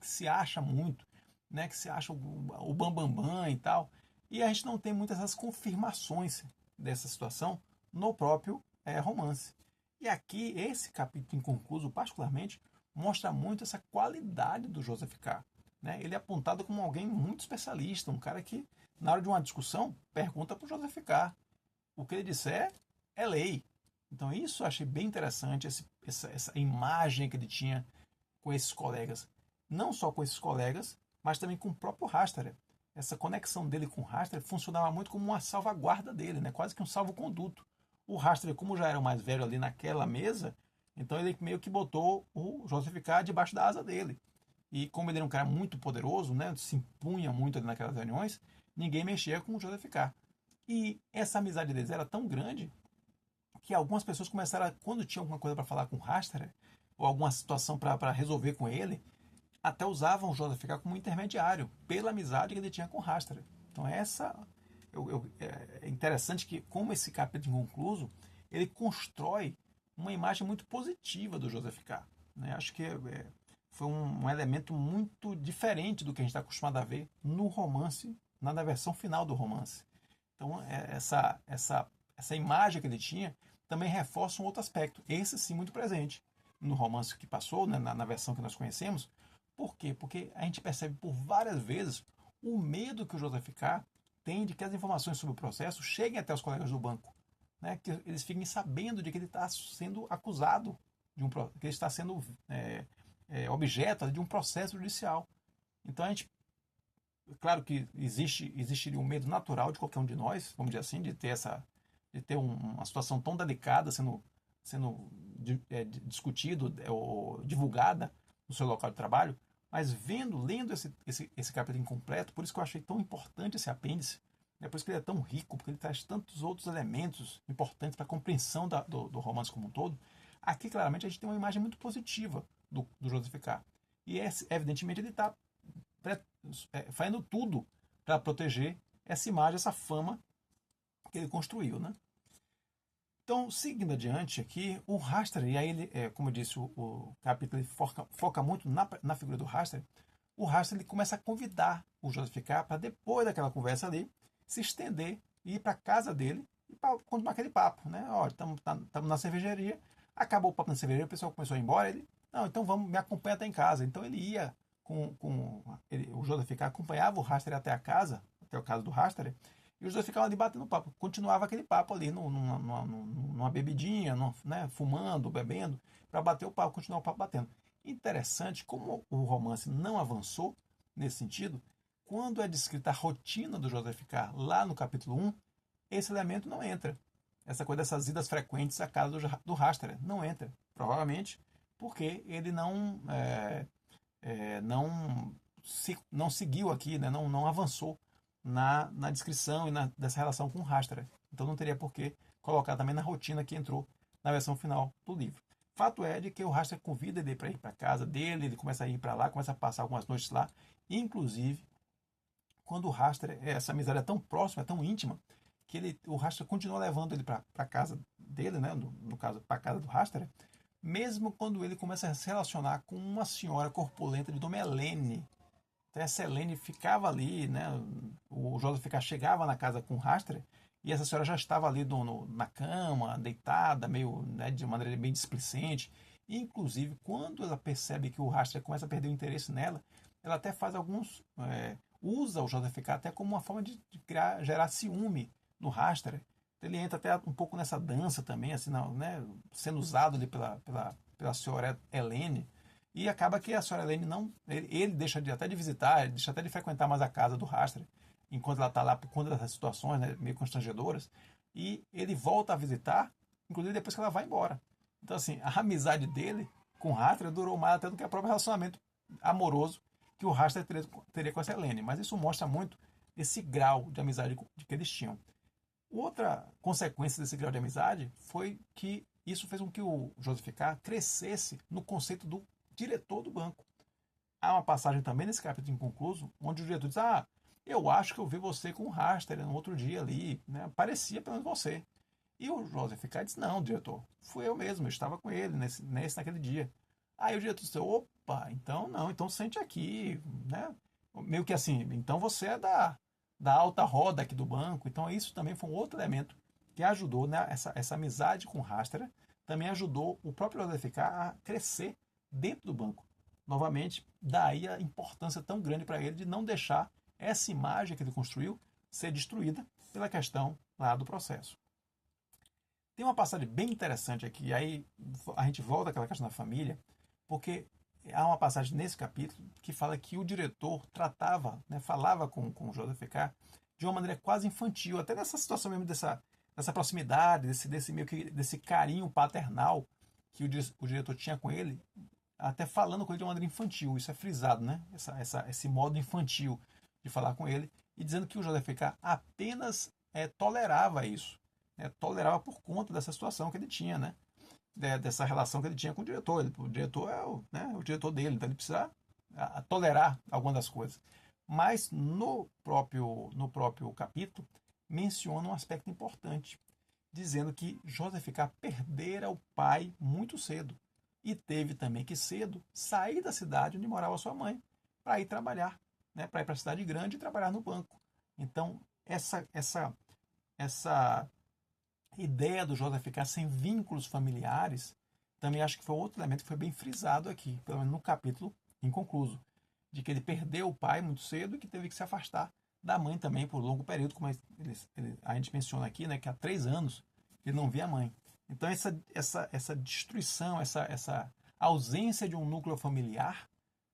se acha muito, né? Que se acha o bambambam bam, bam e tal. E a gente não tem muitas essas confirmações dessa situação no próprio romance. E aqui, esse capítulo inconcluso, particularmente, mostra muito essa qualidade do Joseph K. Né? Ele é apontado como alguém muito especialista, um cara que, na hora de uma discussão, pergunta para o Joseph K. O que ele disser é lei. Então, isso eu achei bem interessante, essa imagem que ele tinha com esses colegas. Não só com esses colegas, mas também com o próprio Hastert. Essa conexão dele com o Hastert funcionava muito como uma salvaguarda dele, né? Quase que um salvo-conduto. O Hastert, como já era o mais velho ali naquela mesa, então ele meio que botou o Joseph K. debaixo da asa dele. E como ele era um cara muito poderoso, né? Se impunha muito ali naquelas reuniões, ninguém mexia com o Joseph K. E essa amizade deles era tão grande que algumas pessoas começaram, quando tinha alguma coisa para falar com o Hastert, ou alguma situação para resolver com ele, até usavam o Joseph K. como intermediário, pela amizade que ele tinha com o Hastert. Então é interessante que, como esse capítulo inconcluso, ele constrói uma imagem muito positiva do Joseph K. Né? Acho que foi um elemento muito diferente do que a gente está acostumado a ver no romance, na versão final do romance. Então, essa imagem que ele tinha também reforça um outro aspecto, esse sim muito presente no romance que passou, né, na versão que nós conhecemos. Por quê? Porque a gente percebe por várias vezes o medo que o Joseph K. tem de que as informações sobre o processo cheguem até os colegas do banco, né, que eles fiquem sabendo de que ele está sendo acusado, que ele está sendo objeto de um processo judicial. Então a gente, claro que existiria um medo natural de qualquer um de nós, vamos dizer assim, de ter uma situação tão delicada sendo discutido ou divulgada no seu local de trabalho, mas lendo esse capítulo incompleto, por isso que eu achei tão importante esse apêndice, né, por isso que ele é tão rico, porque ele traz tantos outros elementos importantes para a compreensão do romance como um todo. Aqui, claramente, a gente tem uma imagem muito positiva do Joseph K. E, evidentemente, ele está fazendo tudo para proteger essa imagem, essa fama que ele construiu, né? Então, seguindo adiante aqui, o Hastert, e aí ele, como eu disse, o capítulo ele foca muito na figura do Hastert. O Hastert ele começa a convidar o Joseph K. para, depois daquela conversa ali, se estender e ir para a casa dele e para continuar aquele papo, né? Ó, estamos na cervejaria, acabou o papo na cervejaria, o pessoal começou a ir embora, ele, não, então vamos, me acompanha até em casa. Então ele ia o Joseph K. acompanhava o Hastert até a casa do Hastert, e os dois ficavam ali batendo papo. Continuava aquele papo ali numa bebidinha, né, fumando, bebendo, para bater o papo, continuar o papo batendo. Interessante como o romance não avançou nesse sentido. Quando é descrita a rotina do Joseph K. lá no capítulo 1, esse elemento não entra. Essa coisa dessas idas frequentes à casa do Hastert não entra. Provavelmente porque ele não seguiu aqui, né, não avançou na descrição dessa relação com o Hastert. Então não teria por que colocar também na rotina que entrou na versão final do livro. Fato é de que o Hastert convida ele para ir para a casa dele, ele começa a ir para lá, começa a passar algumas noites lá. Inclusive, quando o Hastert, essa amizade é tão próxima, é tão íntima, que o Hastert continua levando ele para a casa dele, né, no caso, para a casa do Hastert, mesmo quando ele começa a se relacionar com uma senhora corpulenta de nome Helene. Então essa Helene ficava ali, né, o Joseph chegava na casa com o Hastert, e essa senhora já estava ali na cama, deitada, meio, né, de maneira bem displicente, E, inclusive, quando ela percebe que o Rastler começa a perder o interesse nela, ela até faz usa o JFK até como uma forma de gerar ciúme no Rastler. Ele entra até um pouco nessa dança também, assim, né, sendo usado ali pela senhora Helene. E acaba que a senhora Helene não. Ele deixa até de visitar, ele deixa até de frequentar mais a casa do Rastler, enquanto ela está lá por conta dessas situações, né, meio constrangedoras. E ele volta a visitar, inclusive depois que ela vai embora. Então, assim, a amizade dele com o Rastler durou mais até do que o próprio relacionamento amoroso que o Rastler teria com essa Helene. Mas isso mostra muito esse grau de amizade que eles tinham. Outra consequência desse grau de amizade foi que isso fez com que o Joseph K. crescesse no conceito do diretor do banco. Há uma passagem também nesse capítulo inconcluso, onde o diretor diz: Ah, eu acho que eu vi você com o Raster no outro dia ali, né? Parecia pelo menos você. E o Joseph K. diz: Não, diretor, fui eu mesmo, eu estava com ele naquele dia. Aí o diretor disse: Opa, então não, então sente aqui, né? Meio que assim, então você é da alta roda aqui do banco. Então isso também foi um outro elemento que ajudou, né? Essa amizade com o Raster também ajudou o próprio Joseph K. a crescer dentro do banco. Novamente, daí a importância tão grande para ele de não deixar essa imagem que ele construiu ser destruída pela questão lá do processo. Tem uma passagem bem interessante aqui, aí a gente volta àquela questão da família, porque há uma passagem nesse capítulo que fala que o diretor tratava, né, falava com o JFK de uma maneira quase infantil, até nessa situação mesmo dessa proximidade, desse carinho paternal que o diretor tinha com ele, até falando com ele de uma maneira infantil. Isso é frisado, né? Esse modo infantil de falar com ele, e dizendo que o JFK apenas tolerava isso, né? Tolerava por conta dessa situação que ele tinha, né? Dessa relação que ele tinha com o diretor. O diretor é o diretor dele, então ele precisa tolerar algumas das coisas. Mas no próprio capítulo menciona um aspecto importante, dizendo que JFK perdera o pai muito cedo e teve também que cedo sair da cidade onde morava sua mãe para ir trabalhar, né, para ir para a cidade grande e trabalhar no banco. Então, essa ideia do JFK sem vínculos familiares também acho que foi outro elemento que foi bem frisado aqui, pelo menos no capítulo inconcluso, de que ele perdeu o pai muito cedo e que teve que se afastar da mãe também por longo período, como a gente menciona aqui, né, que há 3 anos ele não via a mãe. Então essa destruição, essa ausência de um núcleo familiar,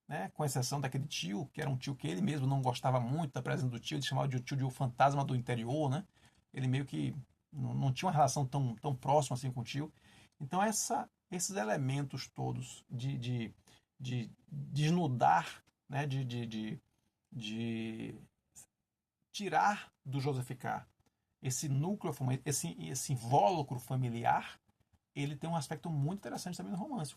né, com exceção daquele tio, que era um tio que ele mesmo não gostava muito da presença do tio, ele chamava de tio de o fantasma do interior, né? Ele meio que não tinha uma relação tão próxima assim com o tio. Então esses elementos todos de desnudar, né, de tirar do Joseph K. esse núcleo, esse invólucro familiar, ele tem um aspecto muito interessante também no romance.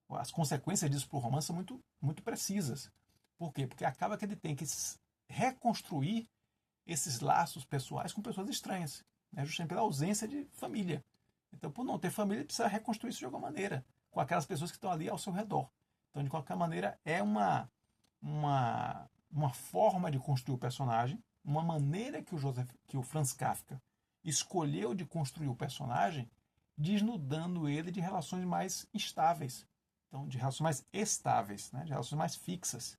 As consequências disso para o romance são muito, muito precisas. Por quê? Porque acaba que ele tem que reconstruir esses laços pessoais com pessoas estranhas, né? Justamente pela ausência de família. Então, por não ter família, ele precisa reconstruir isso de alguma maneira, com aquelas pessoas que estão ali ao seu redor. Então, de qualquer maneira, é uma forma de construir o personagem, uma maneira que o Franz Kafka escolheu de construir o personagem, desnudando ele de relações mais estáveis, então de relações mais estáveis, né, de relações mais fixas,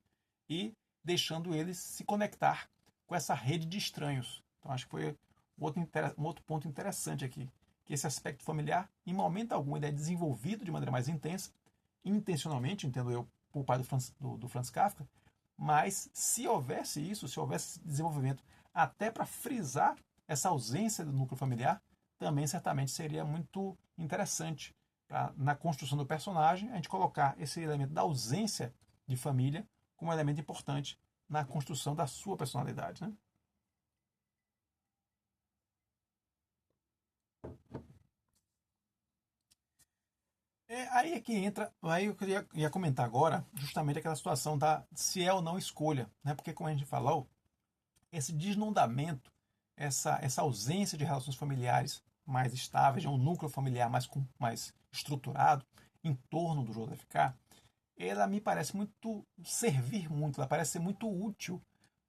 e deixando ele se conectar com essa rede de estranhos. Então acho que foi um outro ponto interessante aqui, que esse aspecto familiar, em momento algum, ele é desenvolvido de maneira mais intensa, intencionalmente, entendo eu, por parte do Franz Kafka, mas se houvesse isso, se houvesse esse desenvolvimento até para frisar essa ausência do núcleo familiar, também certamente seria muito interessante na construção do personagem a gente colocar esse elemento da ausência de família como um elemento importante na construção da sua personalidade, né? Aí é que entra, aí eu ia comentar agora justamente aquela situação da se é ou não escolha, né? Porque como a gente falou, esse desnudamento, essa ausência de relações familiares mais estáveis, de um núcleo familiar mais estruturado em torno do Joseph K., ela me parece servir muito, ela parece ser muito útil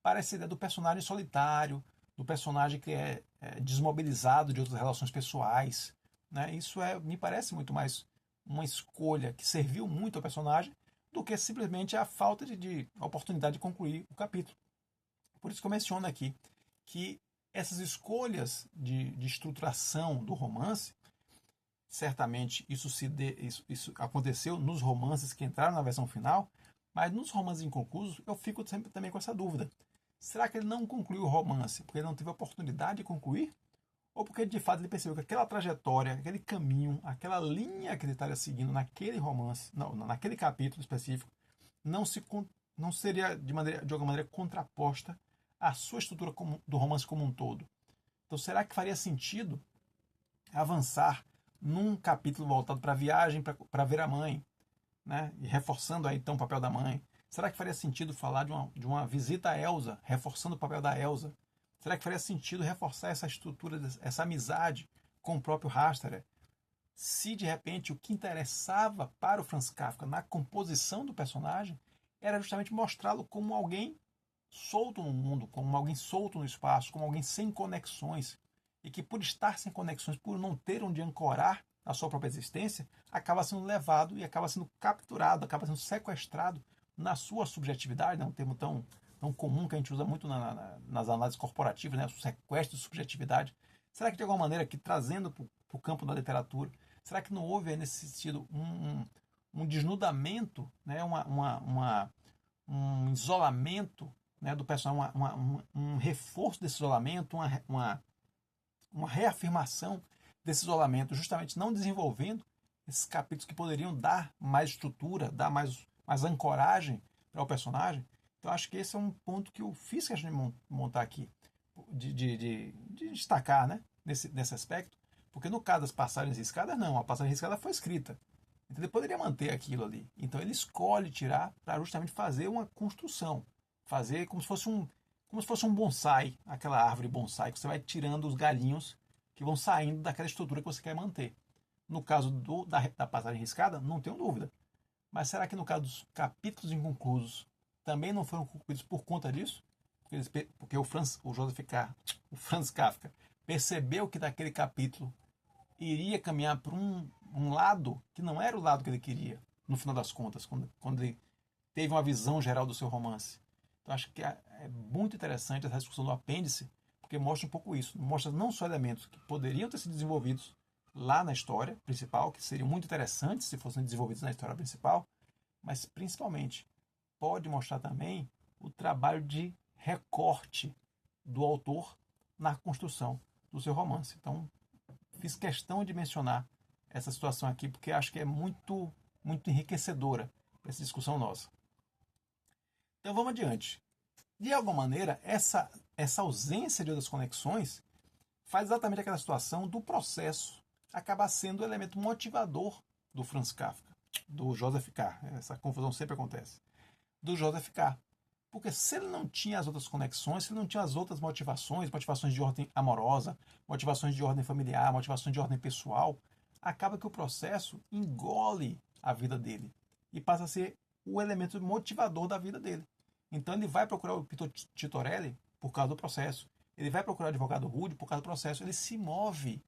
para essa ideia do personagem solitário, do personagem que é desmobilizado de outras relações pessoais, né? Isso me parece muito mais uma escolha que serviu muito ao personagem, do que simplesmente a falta de oportunidade de concluir o capítulo. Por isso que eu menciono aqui que essas escolhas de estruturação do romance, certamente isso aconteceu nos romances que entraram na versão final, mas nos romances inconclusos eu fico sempre também com essa dúvida. Será que ele não concluiu o romance porque ele não teve a oportunidade de concluir? Ou porque de fato ele percebeu que aquela trajetória, aquele caminho, aquela linha que ele estaria seguindo naquele romance, não, naquele capítulo específico, não, não seria de alguma maneira contraposta à sua estrutura do romance como um todo? Então será que faria sentido avançar num capítulo voltado para a viagem, para ver a mãe, né? E reforçando aí então o papel da mãe? Será que faria sentido falar de uma visita a Elsa, reforçando o papel da Elsa? Será que faria sentido reforçar essa estrutura, essa amizade com o próprio Hasterer? Se de repente o que interessava para o Franz Kafka na composição do personagem era justamente mostrá-lo como alguém solto no mundo, como alguém solto no espaço, como alguém sem conexões, e que por estar sem conexões, por não ter onde ancorar a sua própria existência, acaba sendo levado e acaba sendo capturado, acaba sendo sequestrado na sua subjetividade, né? Um termo tão comum que a gente usa muito nas análises corporativas, né? O sequestro de subjetividade. Será que de alguma maneira, que trazendo para o campo da literatura, será que não houve nesse sentido um desnudamento, né? Um isolamento, né, do personagem, um reforço desse isolamento, uma reafirmação desse isolamento, justamente não desenvolvendo esses capítulos que poderiam dar mais estrutura, dar mais ancoragem para o personagem? Então acho que esse é um ponto que eu fiz questão de montar aqui, de destacar, né, nesse aspecto, porque no caso das passagens riscadas, não, a passagem riscada foi escrita. Então ele poderia manter aquilo ali. Então ele escolhe tirar para justamente fazer uma construção, fazer como se fosse um bonsai, aquela árvore bonsai que você vai tirando os galhinhos que vão saindo daquela estrutura que você quer manter. No caso da passagem riscada, não tenho dúvida. Mas será que no caso dos capítulos inconclusos também não foram concluídos por conta disso? Porque o Franz Kafka percebeu que daquele capítulo iria caminhar por um lado que não era o lado que ele queria, no final das contas, quando ele teve uma visão geral do seu romance. Então acho que é muito interessante essa discussão do apêndice, porque mostra um pouco isso. Mostra não só elementos que poderiam ter sido desenvolvidos lá na história principal, que seriam muito interessantes se fossem desenvolvidos na história principal, mas principalmente pode mostrar também o trabalho de recorte do autor na construção do seu romance. Então, fiz questão de mencionar essa situação aqui, porque acho que é muito, muito enriquecedora para essa discussão nossa. Então, vamos adiante. De alguma maneira, essa ausência de outras conexões faz exatamente aquela situação do processo acabar sendo o elemento motivador do Franz Kafka, do Joseph K. Essa confusão sempre acontece. Do Joseph K. Porque se ele não tinha as outras conexões, se ele não tinha as outras motivações de ordem amorosa, motivações de ordem familiar, motivações de ordem pessoal, acaba que o processo engole a vida dele e passa a ser o elemento motivador da vida dele. Então ele vai procurar o Pietro Titorelli por causa do processo. Ele vai procurar o advogado Rude por causa do processo. Ele se move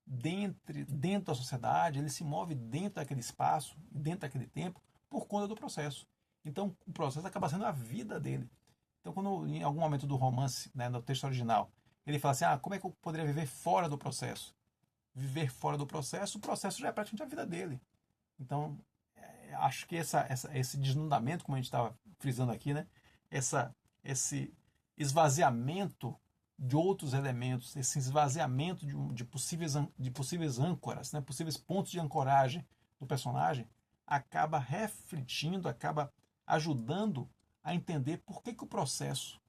dentro da sociedade, ele se move dentro daquele espaço, dentro daquele tempo, por conta do processo. Então o processo acaba sendo a vida dele. Então quando em algum momento do romance, né, no texto original, ele fala assim, como é que eu poderia viver fora do processo? Viver fora do processo, o processo já é praticamente a vida dele. Então acho que esse desnudamento, como a gente estava frisando aqui, né, esse esvaziamento de outros elementos, esse esvaziamento de possíveis âncoras, né, possíveis pontos de ancoragem do personagem, acaba refletindo, acaba ajudando a entender por que o processo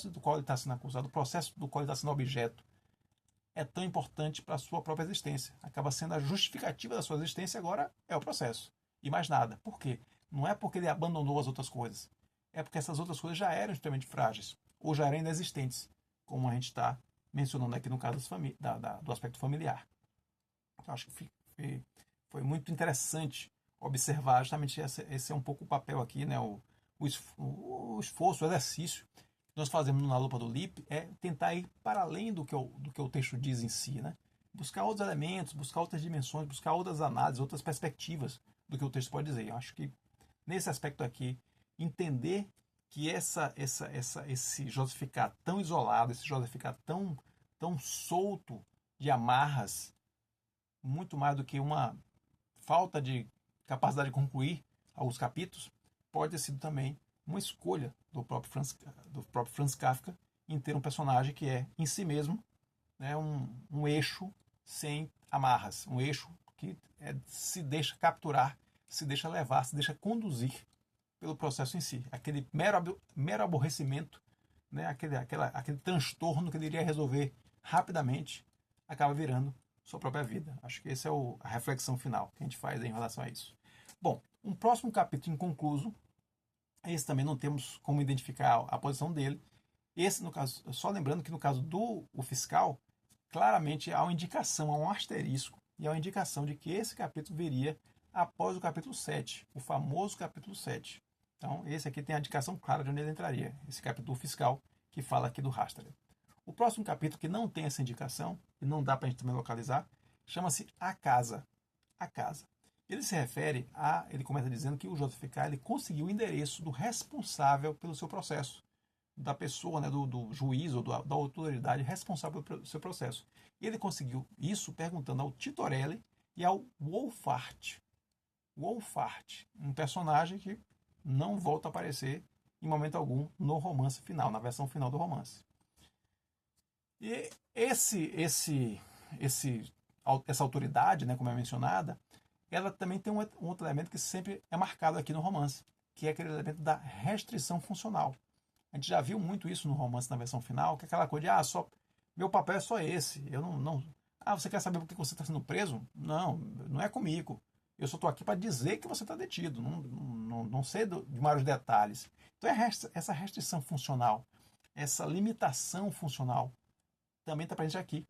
do qual ele está sendo acusado, o processo do qual ele está sendo objeto, é tão importante para a sua própria existência. Acaba sendo a justificativa da sua existência, agora é o processo. E mais nada. Por quê? Não é porque ele abandonou as outras coisas. É porque essas outras coisas já eram extremamente frágeis, ou já eram inexistentes, como a gente está mencionando aqui no caso do aspecto familiar. Eu acho que foi muito interessante observar justamente esse é um pouco o papel aqui, né? O esforço, o exercício que nós fazemos na lupa do LIP é tentar ir para além do que o texto diz em si, né? buscar outros elementos, buscar outras dimensões, buscar outras análises, outras perspectivas do que o texto pode dizer. Eu acho que nesse aspecto aqui, entender que esse Josificar tão isolado, esse Josificar tão solto de amarras, muito mais do que uma falta de capacidade de concluir alguns capítulos, pode ter sido também uma escolha do próprio Franz Kafka em ter um personagem que é, em si mesmo, né, um eixo sem amarras, um eixo que se deixa capturar, se deixa levar, se deixa conduzir pelo processo em si. Aquele mero aborrecimento, né, aquele transtorno que ele iria resolver rapidamente, acaba virando sua própria vida. Acho que essa é a reflexão final que a gente faz em relação a isso. Bom, um próximo capítulo inconcluso, esse também não temos como identificar a posição dele. Esse, no caso, só lembrando que no caso do o fiscal, claramente há uma indicação, há um asterisco, e há uma indicação de que esse capítulo viria após o capítulo 7, o famoso capítulo 7. Então, esse aqui tem a indicação clara de onde ele entraria, esse capítulo fiscal que fala aqui do Hastler. O próximo capítulo, que não tem essa indicação, e não dá para a gente também localizar, chama-se A Casa. A Casa. Ele se refere ele começa dizendo que o JFK ele conseguiu o endereço do responsável pelo seu processo, da pessoa, né, do juiz ou da autoridade responsável pelo seu processo. E ele conseguiu isso perguntando ao Titorelli e ao Wolfart. Wolfart, um personagem que não volta a aparecer em momento algum no romance final, na versão final do romance. E essa autoridade, né, como é mencionada, ela também tem um outro elemento que sempre é marcado aqui no romance, que é aquele elemento da restrição funcional. A gente já viu muito isso no romance na versão final, que é aquela coisa de, meu papel é só esse, eu não... você quer saber por que você está sendo preso? Não é comigo. Eu só estou aqui para dizer que você está detido, não sei de maiores detalhes. Então essa restrição funcional, essa limitação funcional, também está presente aqui.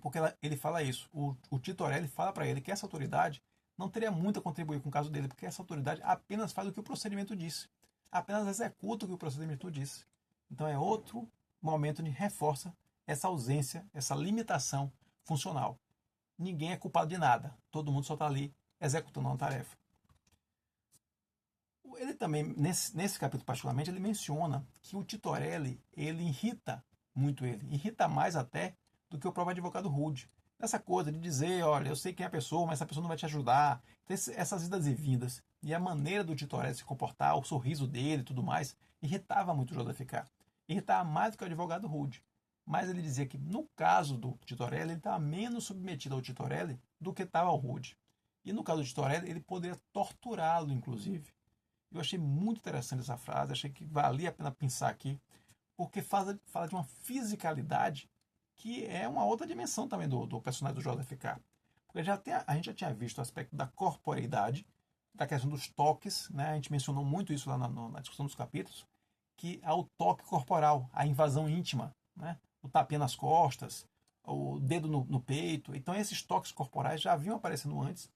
Porque ele fala isso. O Titorelli fala para ele que essa autoridade não teria muito a contribuir com o caso dele, porque essa autoridade apenas faz o que o procedimento disse. Apenas executa o que o procedimento disse. Então é outro momento onde reforça essa ausência, essa limitação funcional. Ninguém é culpado de nada. Todo mundo só está ali executando uma tarefa. Ele também, nesse capítulo particularmente, ele menciona que o Titorelli, ele irrita muito ele. Irrita mais até do que o próprio advogado Rude. Essa coisa de dizer, olha, eu sei quem é a pessoa, mas essa pessoa não vai te ajudar. Então, essas idas e vindas e a maneira do Titorelli se comportar, o sorriso dele e tudo mais, irritava muito o JFK. Irritava mais do que o advogado Rude. Mas ele dizia que no caso do Titorelli, ele estava menos submetido ao Titorelli do que estava ao Rude. E no caso do Titorelli, ele poderia torturá-lo, inclusive. Eu achei muito interessante essa frase, achei que valia a pena pensar aqui, porque fala de uma fisicalidade que é uma outra dimensão também do personagem do JFK. Porque a gente já tinha visto o aspecto da corporeidade, da questão dos toques, né? A gente mencionou muito isso lá na discussão dos capítulos, que há o toque corporal, a invasão íntima, né? O tapinha nas costas, o dedo no peito. Então esses toques corporais já haviam aparecendo antes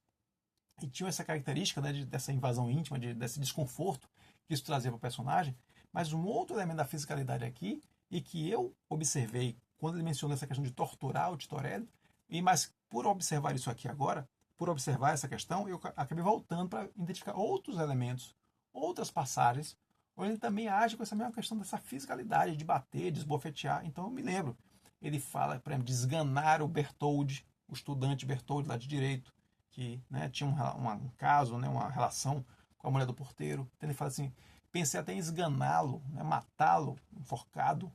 e tinham essa característica, né, dessa invasão íntima, desse desconforto que isso trazia para o personagem. Mas um outro elemento da fisicalidade aqui, e que eu observei quando ele menciona essa questão de torturar o Titorelli, mas por observar isso aqui agora, por observar essa questão, eu acabei voltando para identificar outros elementos, outras passagens, onde ele também age com essa mesma questão dessa fisicalidade, de bater, de esbofetear. Então eu me lembro, ele fala, por exemplo, de esganar o Bertoldi, o estudante Bertoldi lá de direito, que, né, tinha um caso, né, uma relação com a mulher do porteiro. Então ele fala assim, pensei até em esganá-lo, né, matá-lo, enforcado.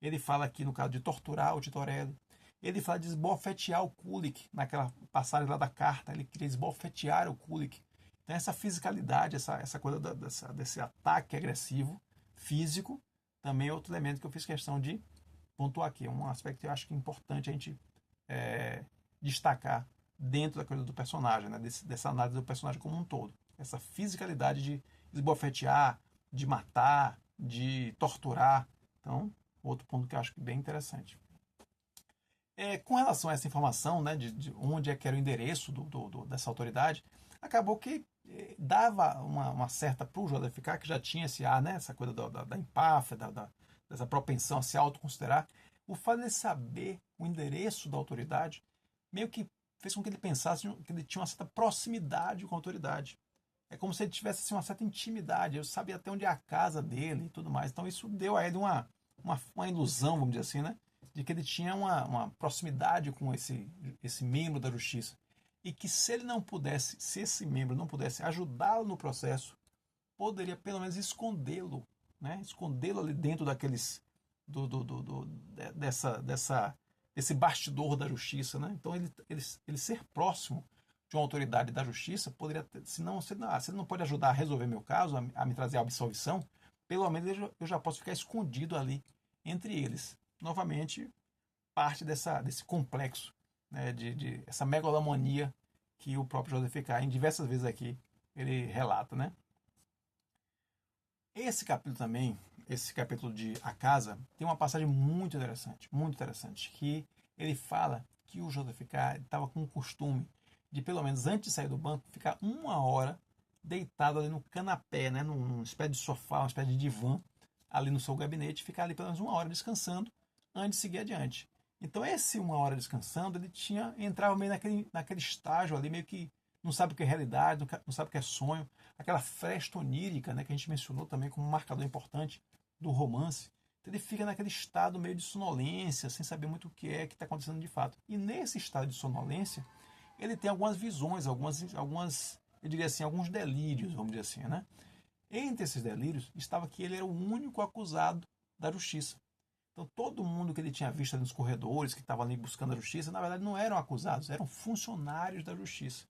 Ele fala aqui no caso de torturar o Titorelli. Ele fala de esbofetear o Kulik, naquela passagem lá da carta, ele queria esbofetear o Kulik. Então essa fisicalidade, essa coisa desse ataque agressivo, físico, também é outro elemento que eu fiz questão de pontuar aqui. É um aspecto que eu acho que é importante a gente destacar dentro da coisa do personagem, né? Dessa análise do personagem como um todo. Essa fisicalidade de esbofetear, de matar, de torturar. Então, outro ponto que eu acho bem interessante. Com relação a essa informação, né, de onde é que era o endereço dessa autoridade, acabou que dava uma certa para o JFK, que já tinha esse ar, né, essa coisa da empáfia, dessa propensão a se autoconsiderar. O fato de saber o endereço da autoridade meio que fez com que ele pensasse que ele tinha uma certa proximidade com a autoridade. É como se ele tivesse assim, uma certa intimidade, eu sabia até onde é a casa dele e tudo mais. Então isso deu a ele uma ilusão, vamos dizer assim, né? De que ele tinha uma proximidade com esse membro da justiça. E que se ele não pudesse, se esse membro não pudesse ajudá-lo no processo, poderia pelo menos escondê-lo, né? Escondê-lo ali dentro daqueles desse bastidor da justiça, né? Então ele ser próximo de uma autoridade da justiça poderia ter, se ele não pode ajudar a resolver meu caso, a me trazer a absolvição, pelo menos eu já posso ficar escondido ali entre eles. Novamente, parte desse complexo, né, de essa megalomania que o próprio Joseph K. em diversas vezes aqui ele relata, né? Esse capítulo também, esse capítulo de A Casa, tem uma passagem muito interessante, que ele fala que o JFK estava com o costume de, pelo menos antes de sair do banco, ficar 1 hora deitado ali no canapé, né, numa espécie de sofá, uma espécie de divã, ali no seu gabinete, ficar ali pelo menos 1 hora descansando antes de seguir adiante. Então esse 1 hora descansando, ele entrava meio naquele estágio ali, meio que não sabe o que é realidade, não sabe o que é sonho, aquela fresta onírica, né, que a gente mencionou também como um marcador importante do romance. Então ele fica naquele estado meio de sonolência, sem saber muito o que é que está acontecendo de fato. E nesse estado de sonolência, ele tem algumas visões, eu diria assim, alguns delírios, vamos dizer assim, né? Entre esses delírios estava que ele era o único acusado da justiça. Então todo mundo que ele tinha visto ali nos corredores, que estava ali buscando a justiça, na verdade não eram acusados, eram funcionários da justiça.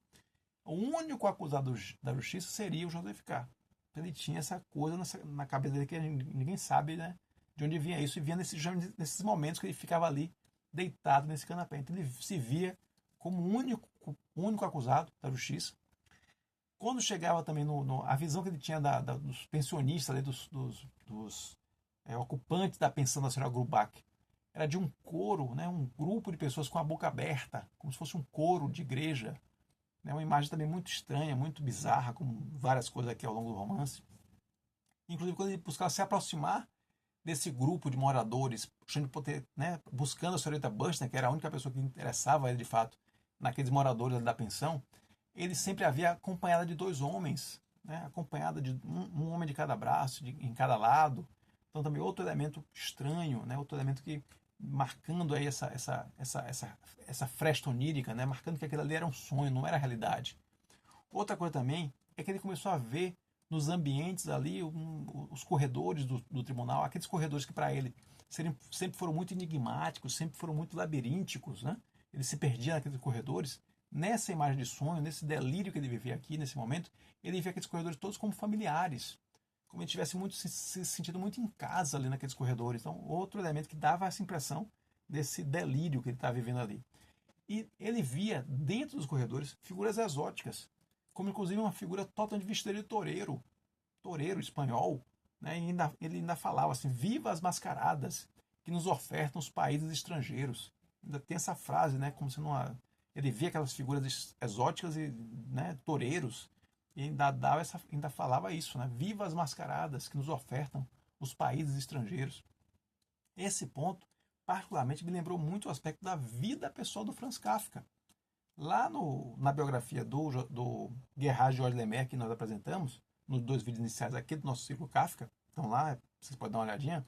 O único acusado da justiça seria o Joseph K. Ele tinha essa coisa na cabeça dele que ninguém sabe, né, de onde vinha isso. E vinha nesses momentos que ele ficava ali deitado nesse canapé. Então ele se via como o único acusado da justiça. Quando chegava também a visão que ele tinha dos pensionistas, ali, dos ocupantes da pensão da senhora Grubach, era de um coro, né, um grupo de pessoas com a boca aberta, como se fosse um coro de igreja. É uma imagem também muito estranha, muito bizarra, como várias coisas aqui ao longo do romance. Inclusive, quando ele buscava se aproximar desse grupo de moradores, né, buscando a senhorita Buster, que era a única pessoa que interessava ele de fato, naqueles moradores da pensão, ele sempre havia acompanhada de 2 homens, né, acompanhada de um homem de cada braço, em cada lado. Então, também outro elemento estranho, né, outro elemento que marcando aí essa fresta onírica, né? Marcando que aquilo ali era um sonho, não era realidade. Outra coisa também é que ele começou a ver nos ambientes ali, os corredores do tribunal, aqueles corredores que para ele sempre foram muito enigmáticos, sempre foram muito labirínticos, né? Ele se perdia naqueles corredores. Nessa imagem de sonho, nesse delírio que ele vivia aqui, nesse momento, ele via aqueles corredores todos como familiares, como ele tivesse se sentindo muito em casa ali naqueles corredores. Então, outro elemento que dava essa impressão desse delírio que ele estava vivendo ali. E ele via dentro dos corredores figuras exóticas, como inclusive uma figura totalmente vestida de toureiro espanhol, né? E ele ainda falava assim: viva as mascaradas que nos ofertam os países estrangeiros. Ainda tem essa frase, né? Como se não. Ele via aquelas figuras exóticas e, né, toureiros, e ainda falava isso, né? Viva as mascaradas que nos ofertam os países estrangeiros. Esse ponto, particularmente, me lembrou muito o aspecto da vida pessoal do Franz Kafka. Lá na biografia do Gerhard George Lemaire, que nós apresentamos, nos 2 vídeos iniciais aqui do nosso ciclo Kafka, então lá vocês podem dar uma olhadinha,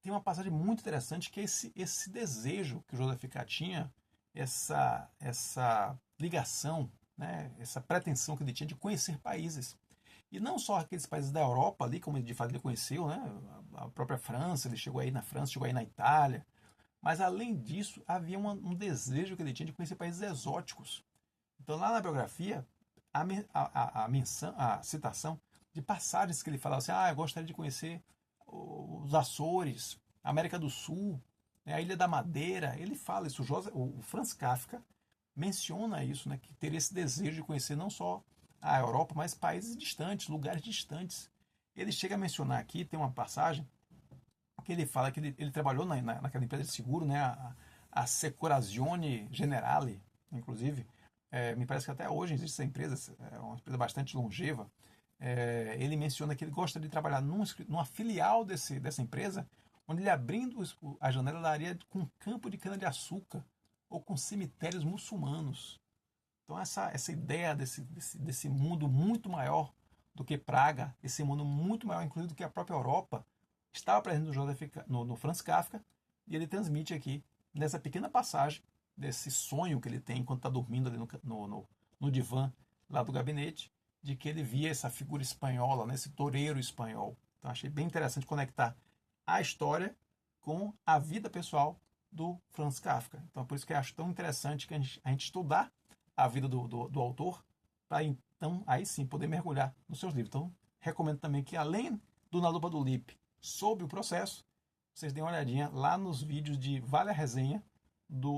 tem uma passagem muito interessante que é esse desejo que o Joseph K. tinha, essa ligação, né, essa pretensão que ele tinha de conhecer países. E não só aqueles países da Europa ali, como ele de fato ele conheceu, né, a própria França, ele chegou aí na França, chegou aí na Itália, mas além disso, havia um desejo que ele tinha de conhecer países exóticos. Então lá na biografia, a citação de passagens que ele falava assim: eu gostaria de conhecer os Açores, a América do Sul, né, a Ilha da Madeira. Ele fala isso, o Franz Kafka menciona isso, né, que teria esse desejo de conhecer não só a Europa, mas países distantes, lugares distantes. Ele chega a mencionar aqui, tem uma passagem, que ele fala que ele trabalhou naquela empresa de seguro, né, a Securazione Generale, inclusive. Me parece que até hoje existe essa empresa, é uma empresa bastante longeva. Ele menciona que ele gosta de trabalhar numa filial dessa empresa, onde ele abrindo a janela daria com um campo de cana-de-açúcar, ou com cemitérios muçulmanos. Então essa ideia desse mundo muito maior do que Praga, esse mundo muito maior, inclusive, do que a própria Europa, estava presente no Franz Kafka, e ele transmite aqui, nessa pequena passagem, desse sonho que ele tem enquanto está dormindo ali no divã lá do gabinete, de que ele via essa figura espanhola, né, esse toureiro espanhol. Então achei bem interessante conectar a história com a vida pessoal do Franz Kafka. Então por isso que eu acho tão interessante que a gente estudar a vida do autor, para então aí sim poder mergulhar nos seus livros. Então recomendo também que, além do Na Lupa do Lippe sobre o processo, vocês deem uma olhadinha lá nos vídeos de Vale a Resenha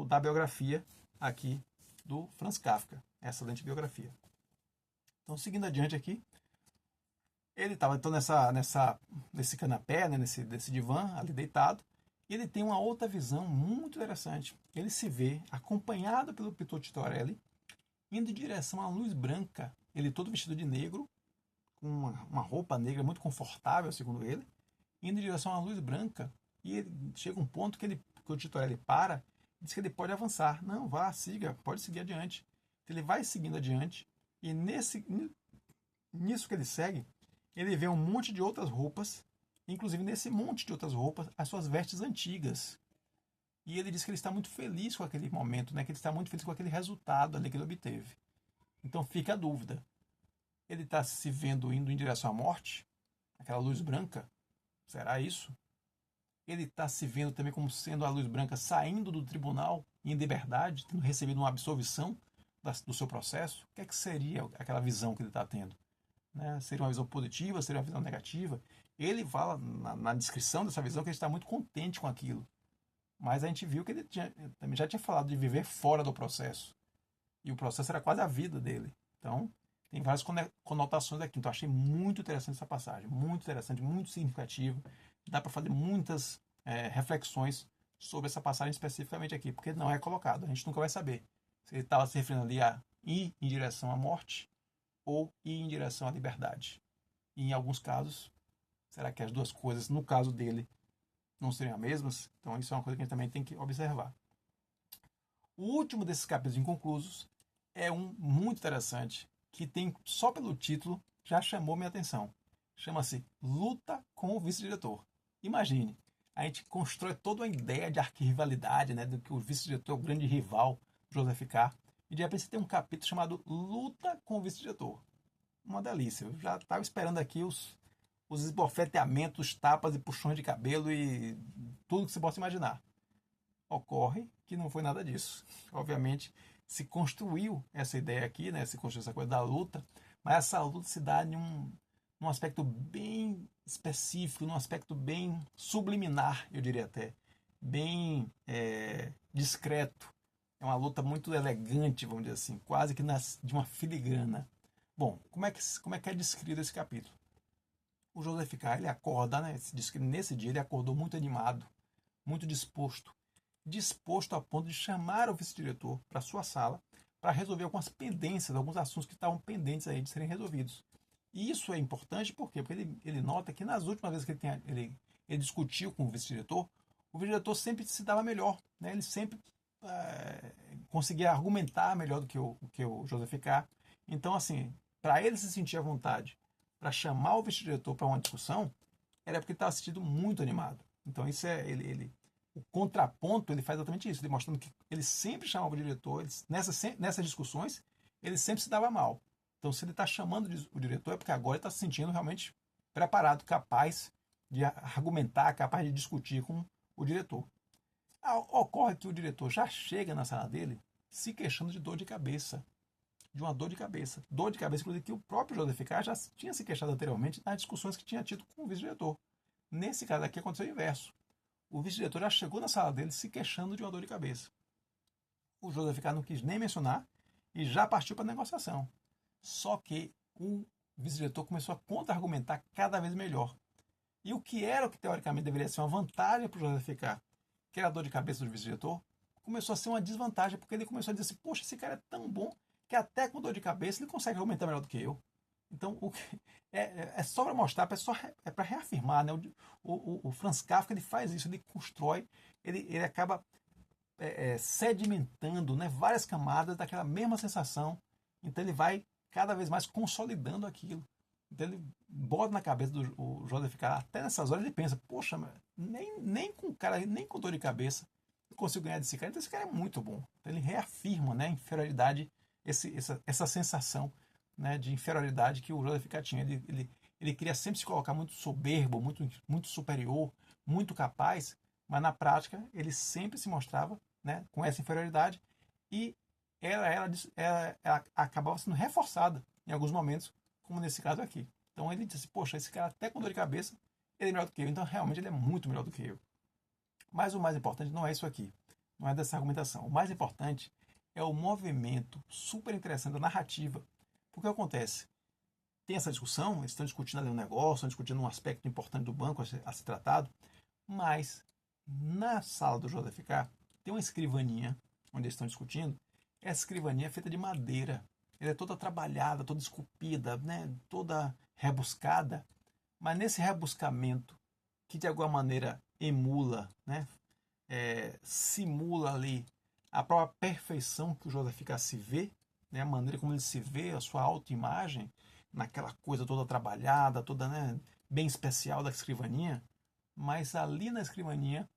da biografia aqui do Franz Kafka. Excelente biografia. Então, seguindo adiante aqui, ele estava então nesse canapé, né, nesse divã ali deitado, e ele tem uma outra visão muito interessante. Ele se vê acompanhado pelo Pietro Tintorelli, indo em direção à luz branca, ele todo vestido de negro, com uma roupa negra muito confortável, segundo ele, indo em direção à luz branca, e ele chega um ponto que o Tintorelli para e diz que ele pode avançar. Não, vá, siga, pode seguir adiante. Então, ele vai seguindo adiante, e nisso que ele segue, ele vê um monte de outras roupas, inclusive nesse monte de outras roupas, as suas vestes antigas. E ele diz que ele está muito feliz com aquele momento, né? Que ele está muito feliz com aquele resultado ali que ele obteve. Então fica a dúvida. Ele está se vendo indo em direção à morte? Aquela luz branca? Será isso? Ele está se vendo também como sendo a luz branca saindo do tribunal em liberdade, tendo recebido uma absolvição do seu processo? O que é que seria aquela visão que ele está tendo? Né? Seria uma visão positiva? Seria uma visão negativa? Ele fala na descrição dessa visão que ele está muito contente com aquilo. Mas a gente viu que ele também já tinha falado de viver fora do processo. E o processo era quase a vida dele. Então, tem várias conotações aqui. Então, achei muito interessante essa passagem. Muito interessante, muito significativo. Dá para fazer muitas reflexões sobre essa passagem especificamente aqui, porque não é colocado. A gente nunca vai saber se ele estava se referindo ali a ir em direção à morte ou ir em direção à liberdade. E em alguns casos, será que as duas coisas, no caso dele, não seriam as mesmas? Então isso é uma coisa que a gente também tem que observar. O último desses capítulos inconclusos é um muito interessante, que tem, só pelo título, já chamou minha atenção. Chama-se Luta com o Vice-Diretor. Imagine, a gente constrói toda uma ideia de arquirrivalidade, né, do que o vice-diretor é o grande rival do Joseph K. E de repente você tem um capítulo chamado Luta com o Vice-Diretor. Uma delícia. Eu já estava esperando aqui os esbofeteamentos, tapas e puxões de cabelo e tudo que você possa imaginar. Ocorre que não foi nada disso. Obviamente, se construiu essa ideia aqui, né? Se construiu essa coisa da luta, mas essa luta se dá num aspecto bem específico, num aspecto bem subliminar, eu diria até, bem discreto. É uma luta muito elegante, vamos dizer assim, quase que de uma filigrana. Bom, como é que é descrito esse capítulo? O Joseph K, ele acorda, né? Se diz que nesse dia ele acordou muito animado, muito disposto a ponto de chamar o vice-diretor para sua sala para resolver algumas pendências, alguns assuntos que estavam pendentes aí de serem resolvidos. E isso é importante por quê? Porque ele nota que nas últimas vezes que ele discutiu com o vice-diretor sempre se dava melhor, né? Ele sempre conseguia argumentar melhor do que o Joseph K. Então, assim, para ele se sentir à vontade para chamar o vice-diretor para uma discussão, era porque ele estava se sentindo muito animado. Então, isso o contraponto, ele faz exatamente isso, ele mostrando que ele sempre chamava o diretor, nessas discussões, ele sempre se dava mal. Então, se ele está chamando o diretor, é porque agora ele está se sentindo realmente preparado, capaz de argumentar, capaz de discutir com o diretor. Ocorre que o diretor já chega na sala dele se queixando de dor de cabeça. De uma dor de cabeça. Dor de cabeça, inclusive, que o próprio Joseph K. já tinha se queixado anteriormente nas discussões que tinha tido com o vice-diretor. Nesse caso aqui aconteceu o inverso. O vice-diretor já chegou na sala dele se queixando de uma dor de cabeça. O Joseph K. não quis nem mencionar e já partiu para a negociação. Só que o vice-diretor começou a contra-argumentar cada vez melhor. E o que teoricamente deveria ser uma vantagem para o Joseph K., que era a dor de cabeça do vice-diretor, começou a ser uma desvantagem, porque ele começou a dizer assim, poxa, esse cara é tão bom que até com dor de cabeça ele consegue argumentar melhor do que eu. Então, é só para mostrar, é para reafirmar, né? O Franz Kafka, ele faz isso, ele constrói, ele acaba sedimentando, né, várias camadas daquela mesma sensação. Então ele vai cada vez mais consolidando aquilo. Então ele bota na cabeça do o Joseph K. Até nessas horas ele pensa, poxa, nem com cara, nem com dor de cabeça eu consigo ganhar desse cara. Então esse cara é muito bom. Então ele reafirma, né, a inferioridade, essa sensação, né, de inferioridade que o Joseph K. tinha. Ele queria sempre se colocar muito soberbo, muito superior, muito capaz, mas na prática ele sempre se mostrava, né, com essa inferioridade, e ela acabava sendo reforçada em alguns momentos, como nesse caso aqui. Então ele disse, poxa, esse cara até com dor de cabeça, ele é melhor do que eu, então realmente ele é muito melhor do que eu. Mas o mais importante não é isso aqui, não é dessa argumentação. O mais importante é o movimento super interessante da narrativa. Porque o que acontece? Tem essa discussão, eles estão discutindo ali um negócio, estão discutindo um aspecto importante do banco a ser tratado, mas na sala do Joseph K. tem uma escrivaninha onde eles estão discutindo. Essa escrivaninha é feita de madeira. Ela é toda trabalhada, toda esculpida, né? Toda rebuscada. Mas nesse rebuscamento, que de alguma maneira emula, né? Simula ali a própria perfeição que o Joseph K. se vê, né? A maneira como ele se vê, a sua autoimagem, naquela coisa toda trabalhada, toda, né, bem especial da escrivaninha. Mas ali na escrivaninha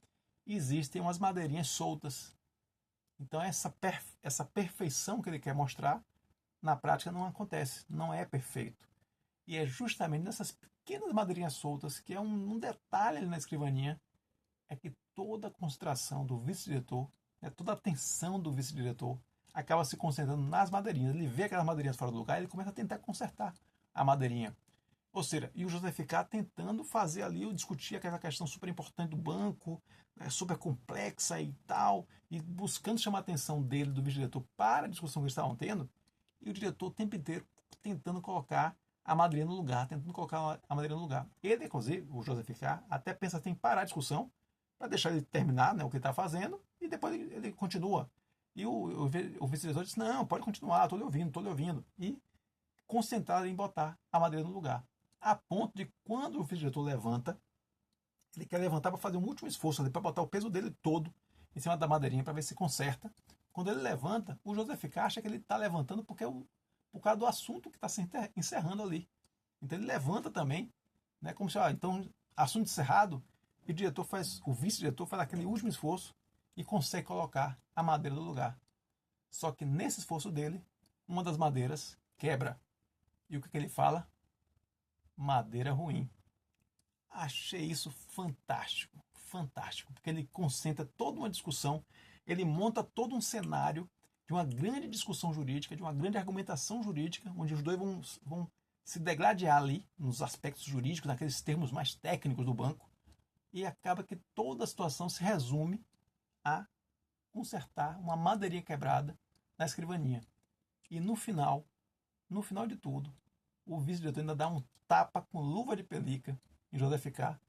existem umas madeirinhas soltas. Então essa perfeição que ele quer mostrar, na prática não acontece, não é perfeito. E é justamente nessas pequenas madeirinhas soltas, que é um detalhe ali na escrivaninha, é que toda a concentração do vice-diretor, né, toda a atenção do vice-diretor, acaba se concentrando nas madeirinhas. Ele vê aquelas madeirinhas fora do lugar e ele começa a tentar consertar a madeirinha. Ou seja, e o Joseph K. tentando fazer ali, discutir aquela questão super importante do banco, super complexa e tal, e buscando chamar a atenção dele, do vice-diretor, para a discussão que eles estavam tendo, e o diretor o tempo inteiro tentando colocar a madeirinha no lugar, tentando colocar a madeirinha no lugar. Ele, inclusive, o Joseph K., até pensa que tem que parar a discussão, para deixar ele terminar, né, o que ele está fazendo, e depois ele continua. E o vice-diretor disse, não, pode continuar, estou lhe ouvindo. E concentrado em botar a madeira no lugar. A ponto de quando o vice-diretor levanta, ele quer levantar para fazer um último esforço ali, para botar o peso dele todo em cima da madeirinha para ver se conserta. Quando ele levanta, o Joseph K. acha que ele está levantando por causa do assunto que está se encerrando ali. Então ele levanta também, né, como se, então, assunto encerrado, e o vice-diretor faz aquele último esforço e consegue colocar a madeira no lugar. Só que nesse esforço dele, uma das madeiras quebra. E o que ele fala? Madeira ruim. Achei isso fantástico, fantástico, porque ele concentra toda uma discussão, ele monta todo um cenário de uma grande discussão jurídica, de uma grande argumentação jurídica, onde os dois vão se degladiar ali nos aspectos jurídicos, naqueles termos mais técnicos do banco, e acaba que toda a situação se resume a consertar uma madeirinha quebrada na escrivaninha. E no final de tudo, o vice-diretor ainda dá um tapa com luva de pelica em Joseph K.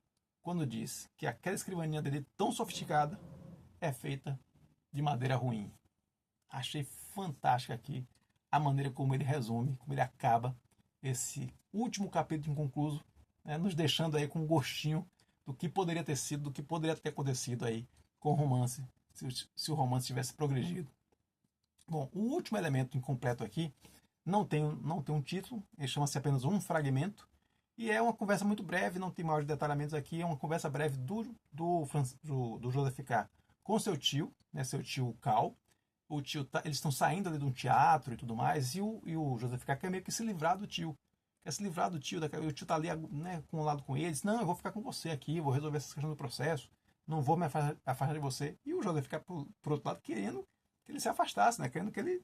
quando diz que aquela escrivaninha dele tão sofisticada é feita de madeira ruim. Achei fantástica aqui a maneira como ele resume, como ele acaba esse último capítulo inconcluso, né, nos deixando aí com um gostinho do que poderia ter sido, do que poderia ter acontecido aí com o romance, se o romance tivesse progredido. Bom, o último elemento incompleto aqui não tem um título, ele chama-se apenas Um Fragmento, e é uma conversa muito breve, não tem maiores detalhamentos aqui, é uma conversa breve do Joseph K. com seu tio, né, seu tio Cal. O tio eles estão saindo ali de um teatro e tudo mais, e o Joseph K. quer meio que se livrar do tio. Quer se livrar do tio, o tio tá ali, né, com um lado com eles. Não, eu vou ficar com você aqui, vou resolver essa questão do processo, não vou me afastar de você. E o Joseph K., por outro lado, querendo que ele se afastasse, né, querendo que ele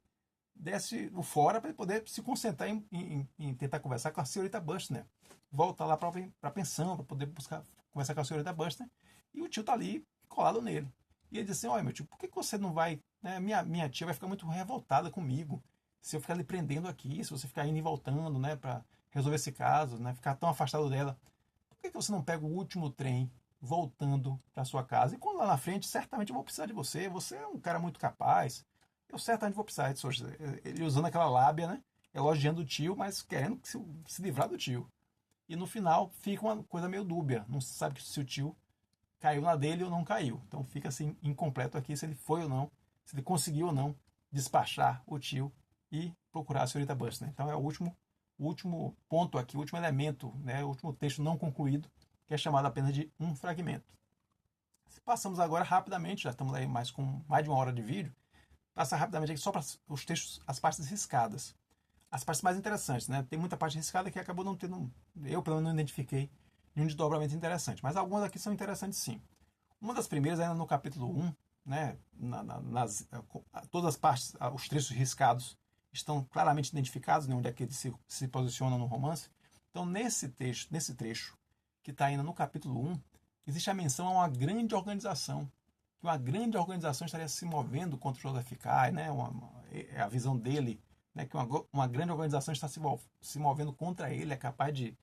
desse o fora para ele poder se concentrar em tentar conversar com a senhorita Bustner. Voltar lá para a pensão, para poder buscar conversar com a senhorita Bustner. E o tio tá ali, colado nele. E ele diz assim, olha, meu tio, por que você não vai... Né, minha tia vai ficar muito revoltada comigo se eu ficar lhe prendendo aqui, se você ficar indo e voltando, né, para resolver esse caso, né, ficar tão afastado dela. Por que você não pega o último trem voltando para sua casa? E quando lá na frente, certamente eu vou precisar de você. Você é um cara muito capaz. Eu certamente vou precisar disso. Ele usando aquela lábia, né, elogiando o tio, mas querendo se livrar do tio. E no final fica uma coisa meio dúbia. Não se sabe se o tio caiu na dele ou não caiu. Então fica assim incompleto aqui se ele foi ou não, se ele conseguiu ou não despachar o tio e procurar a senhorita Buster. Então é o último ponto aqui, o último elemento, né, o último texto não concluído, que é chamado apenas de um fragmento. Passamos agora rapidamente, já estamos aí com mais de 1 hora de vídeo, passar rapidamente aqui só para os textos, as partes riscadas. As partes mais interessantes, né? Tem muita parte riscada que acabou não tendo, eu pelo menos não identifiquei nenhum desdobramento interessante, mas algumas aqui são interessantes sim. Uma das primeiras, ainda no capítulo 1, né, todas as partes, os trechos riscados estão claramente identificados, né, onde é que eles se posicionam no romance. Então, nesse trecho, que está ainda no capítulo 1, existe a menção a uma grande organização, que uma grande organização estaria se movendo contra o Joseph K, né, é a visão dele, né, que uma grande organização está se movendo contra ele, é capaz de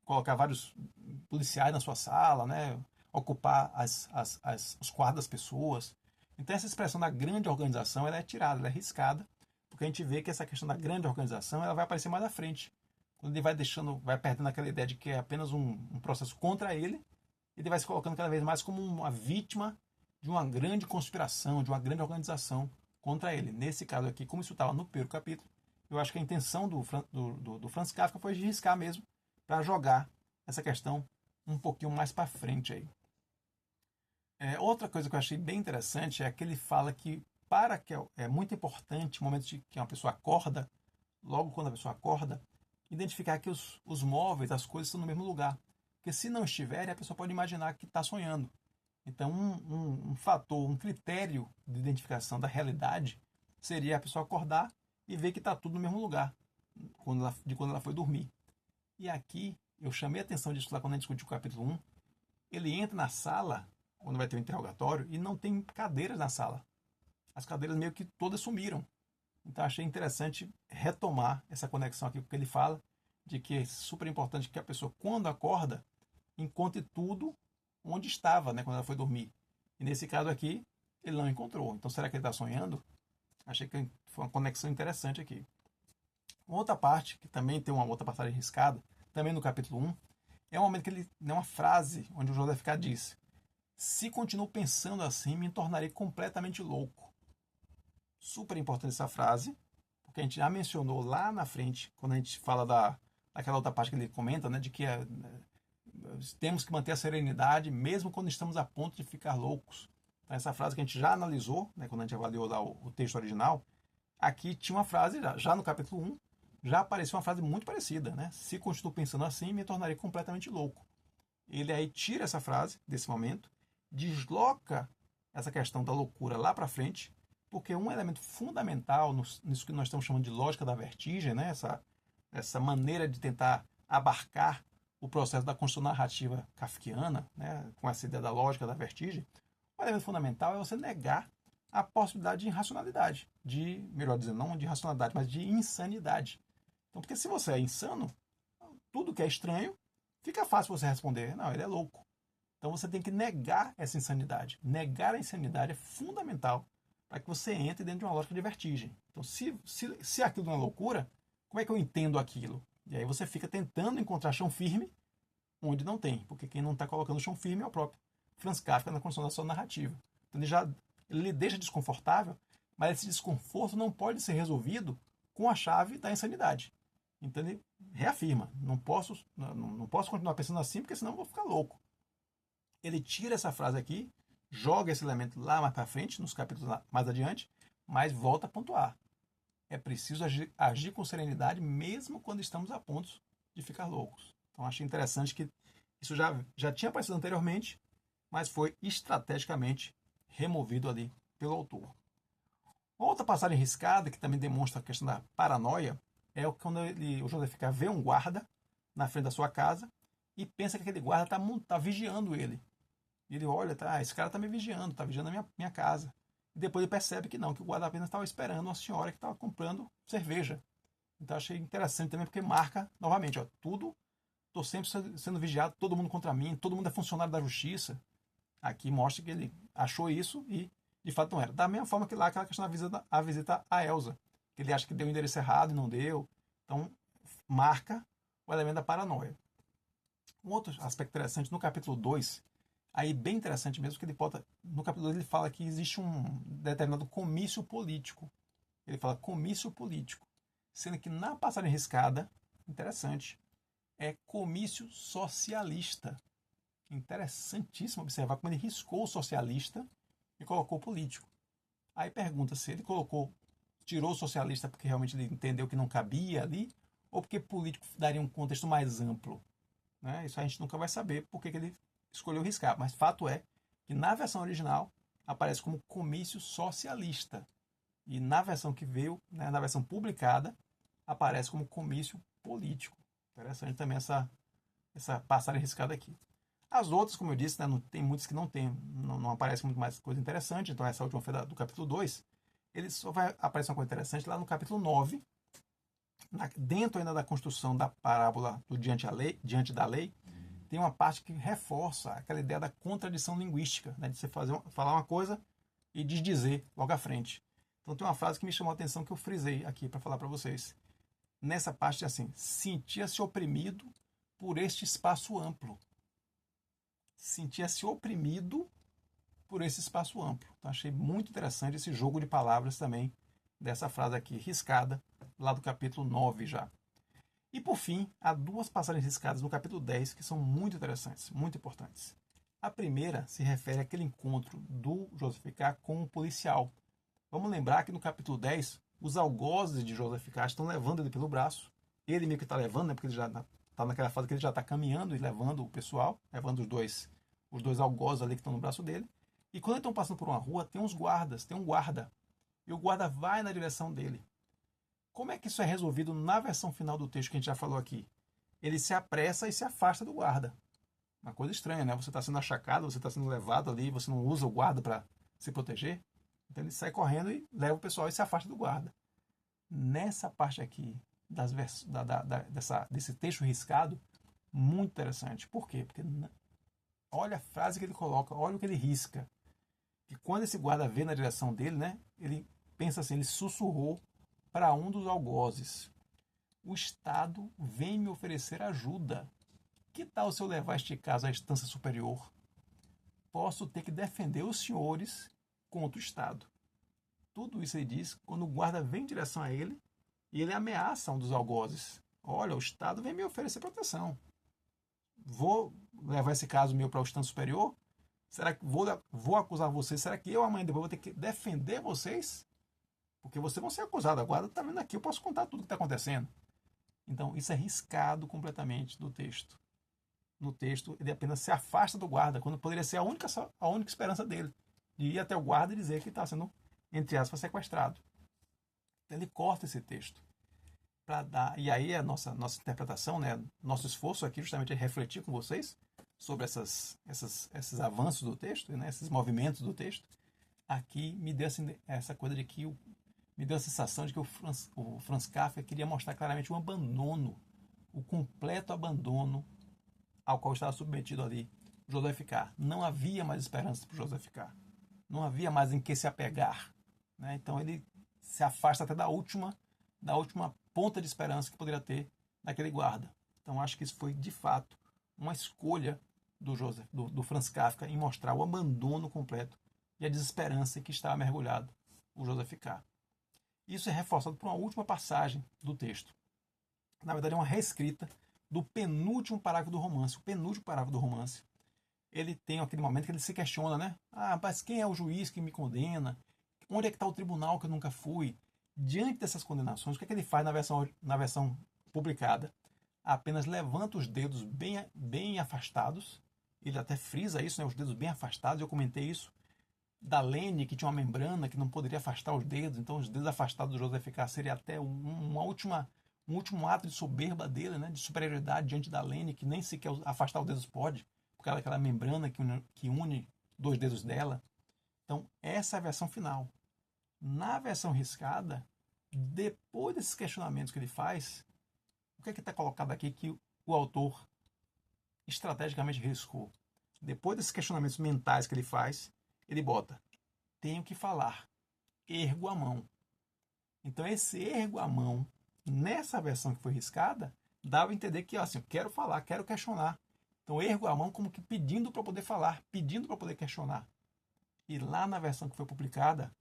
colocar vários policiais na sua sala, né, ocupar os quartos das pessoas. Então essa expressão da grande organização ela é tirada, ela é riscada, porque a gente vê que essa questão da grande organização ela vai aparecer mais à frente. Quando ele vai perdendo aquela ideia de que é apenas um processo contra ele, ele vai se colocando cada vez mais como uma vítima de uma grande conspiração, de uma grande organização contra ele. Nesse caso aqui, como isso estava no primeiro capítulo, eu acho que a intenção do Franz Kafka foi de riscar mesmo, para jogar essa questão um pouquinho mais para frente aí. Outra coisa que eu achei bem interessante é que ele fala que é muito importante no momento de que uma pessoa acorda, logo quando a pessoa acorda, identificar que os móveis, as coisas estão no mesmo lugar. Porque se não estiverem, a pessoa pode imaginar que está sonhando. Então, um fator, um critério de identificação da realidade seria a pessoa acordar e ver que está tudo no mesmo lugar quando ela foi dormir. E aqui, eu chamei a atenção disso lá quando a gente discutiu o capítulo 1. Ele entra na sala, quando vai ter o interrogatório, e não tem cadeiras na sala. As cadeiras meio que todas sumiram. Então, achei interessante retomar essa conexão aqui, porque ele fala de que é super importante que a pessoa, quando acorda, encontre tudo onde estava, né, quando ela foi dormir. E nesse caso aqui, ele não encontrou. Então, será que ele está sonhando? Achei que foi uma conexão interessante aqui. Uma outra parte, que também tem uma outra passagem riscada, também no capítulo 1, é um momento que ele é uma frase onde o Joseph K. diz: se continuo pensando assim, me tornarei completamente louco. Super importante essa frase, porque a gente já mencionou lá na frente, quando a gente fala daquela outra parte que ele comenta, né, de que temos que manter a serenidade mesmo quando estamos a ponto de ficar loucos. Então, essa frase que a gente já analisou, né, quando a gente avaliou lá o texto original, aqui tinha uma frase, já no capítulo 1, já apareceu uma frase muito parecida, né? Se continuo pensando assim, me tornarei completamente louco. Ele aí tira essa frase desse momento, desloca essa questão da loucura lá para frente, porque um elemento fundamental nisso que nós estamos chamando de lógica da vertigem, né? Essa maneira de tentar abarcar o processo da construção narrativa kafkiana, né? Com essa ideia da lógica da vertigem, o elemento fundamental é você negar a possibilidade de irracionalidade, melhor dizendo, não de racionalidade, mas de insanidade. Então, porque se você é insano, tudo que é estranho, fica fácil você responder, não, ele é louco. Então você tem que negar essa insanidade. Negar a insanidade é fundamental para que você entre dentro de uma lógica de vertigem. Então, se aquilo não é loucura, como é que eu entendo aquilo? E aí você fica tentando encontrar chão firme onde não tem, porque quem não está colocando chão firme é o próprio Franz Kafka na construção da sua narrativa. Então ele lhe deixa desconfortável, mas esse desconforto não pode ser resolvido com a chave da insanidade. Então ele reafirma, não posso continuar pensando assim, porque senão eu vou ficar louco. Ele tira essa frase aqui, joga esse elemento lá mais para frente, nos capítulos mais adiante, mas volta a pontuar. É preciso agir com serenidade, mesmo quando estamos a ponto de ficar loucos. Então achei interessante que isso já tinha aparecido anteriormente, mas foi estrategicamente removido ali pelo autor. Uma outra passagem riscada, que também demonstra a questão da paranoia, é quando o Joseph K. vê um guarda na frente da sua casa e pensa que aquele guarda está vigiando ele. Ele olha, esse cara está me vigiando, está vigiando a minha casa. E depois ele percebe que não, que o guarda apenas estava esperando uma senhora que estava comprando cerveja. Então achei interessante também, porque marca, novamente, estou sempre sendo vigiado, todo mundo contra mim, todo mundo é funcionário da justiça. Aqui mostra que ele achou isso e, de fato, não era. Da mesma forma que lá aquela questão da visita a Elsa, que ele acha que deu o endereço errado e não deu. Então, marca o elemento da paranoia. Um outro aspecto interessante, no capítulo 2, Aí, bem interessante mesmo, que ele bota, no capítulo 2 ele fala que existe um determinado comício político. Ele fala comício político. Sendo que na passagem riscada, interessante, é comício socialista. Interessantíssimo observar como ele riscou o socialista e colocou político. Aí pergunta se ele tirou o socialista porque realmente ele entendeu que não cabia ali, ou porque político daria um contexto mais amplo. Né? Isso a gente nunca vai saber porque que ele escolheu riscar. Mas fato é que na versão original aparece como comício socialista. E na versão que veio, né, na versão publicada, aparece como comício político. Interessante também essa passagem riscada aqui. As outras, como eu disse, né, tem muitas que não aparece muito mais coisa interessante. Então essa última foi do capítulo 2. Ele só vai aparecer uma coisa interessante lá no capítulo 9, dentro ainda da construção da parábola do diante da lei, tem uma parte que reforça aquela ideia da contradição linguística, né, de você falar uma coisa e desdizer logo à frente. Então tem uma frase que me chamou a atenção que eu frisei aqui para falar para vocês. Nessa parte é assim: sentia-se oprimido por este espaço amplo. Sentia-se oprimido por esse espaço amplo. Então achei muito interessante esse jogo de palavras também dessa frase aqui, riscada, lá do capítulo 9 já. E por fim, há duas passagens riscadas no capítulo 10 que são muito interessantes, muito importantes. A primeira se refere àquele encontro do Joseph K com um policial. Vamos lembrar que no capítulo 10, os algozes de Joseph K estão levando ele pelo braço. Ele meio que está levando, né, porque ele já está naquela fase que ele já está caminhando e levando o pessoal, levando os dois algozes ali que estão no braço dele. E quando eles estão passando por uma rua, tem uns guardas, tem um guarda. E o guarda vai na direção dele. Como é que isso é resolvido na versão final do texto que a gente já falou aqui? Ele se apressa e se afasta do guarda. Uma coisa estranha, né? Você está sendo achacado, você está sendo levado ali, você não usa o guarda para se proteger. Então ele sai correndo e leva o pessoal e se afasta do guarda. Nessa parte aqui desse texto riscado, muito interessante. Por quê? Porque olha a frase que ele coloca, olha o que ele risca. Que quando esse guarda vê na direção dele, né, ele pensa assim, ele sussurrou para um dos algozes: o Estado vem me oferecer ajuda. Que tal se eu levar este caso à instância superior? Posso ter que defender os senhores contra o Estado. Tudo isso ele diz quando o guarda vem em direção a ele e ele ameaça um dos algozes. Olha, o Estado vem me oferecer proteção. Vou levar esse caso meu para o instância superior? Será que vou acusar vocês? Será que eu amanhã depois vou ter que defender vocês? Porque vocês vão ser acusados. A guarda está vendo aqui, eu posso contar tudo o que está acontecendo. Então, isso é riscado completamente do texto. No texto, ele apenas se afasta do guarda, quando poderia ser a única esperança dele, de ir até o guarda e dizer que está sendo, entre aspas, sequestrado. Então, ele corta esse texto. E aí a nossa interpretação, né, nosso esforço aqui justamente é refletir com vocês sobre esses avanços do texto, né, esses movimentos do texto. Aqui me deu essa coisa de que me deu a sensação de que o Franz Kafka queria mostrar claramente o abandono, o completo abandono ao qual estava submetido ali o Joseph K. Não havia mais esperança para o Joseph K. Não havia mais em que se apegar. Né? Então ele se afasta até da última ponta de esperança que poderia ter naquele guarda. Então acho que isso foi, de fato, uma escolha do Franz Kafka em mostrar o abandono completo e a desesperança em que estava mergulhado o Joseph K. Isso é reforçado por uma última passagem do texto. Na verdade, é uma reescrita do penúltimo parágrafo do romance. O penúltimo parágrafo do romance, ele tem aquele momento que ele se questiona, né? Ah, mas quem é o juiz que me condena? Onde é que está o tribunal que eu nunca fui? Diante dessas condenações, o que é que ele faz na versão publicada? Apenas levanta os dedos bem afastados. Ele até frisa isso, né? Os dedos bem afastados. Eu comentei isso da Lene, que tinha uma membrana que não poderia afastar os dedos. Então, os dedos afastados do Joseph K seria até um último ato de soberba dele, né? De superioridade diante da Lene, que nem sequer afastar os dedos pode, por causa daquela membrana que une dois dedos dela. Então, essa é a versão final. Na versão riscada, depois desses questionamentos que ele faz, o que é que está colocado aqui que o autor estrategicamente riscou? Depois desses questionamentos mentais que ele faz, ele bota: tenho que falar, ergo a mão. Então, esse ergo a mão, nessa versão que foi riscada, dava a entender que, assim, eu quero falar, quero questionar. Então ergo a mão como que pedindo para poder falar, pedindo para poder questionar. E lá na versão que foi publicada,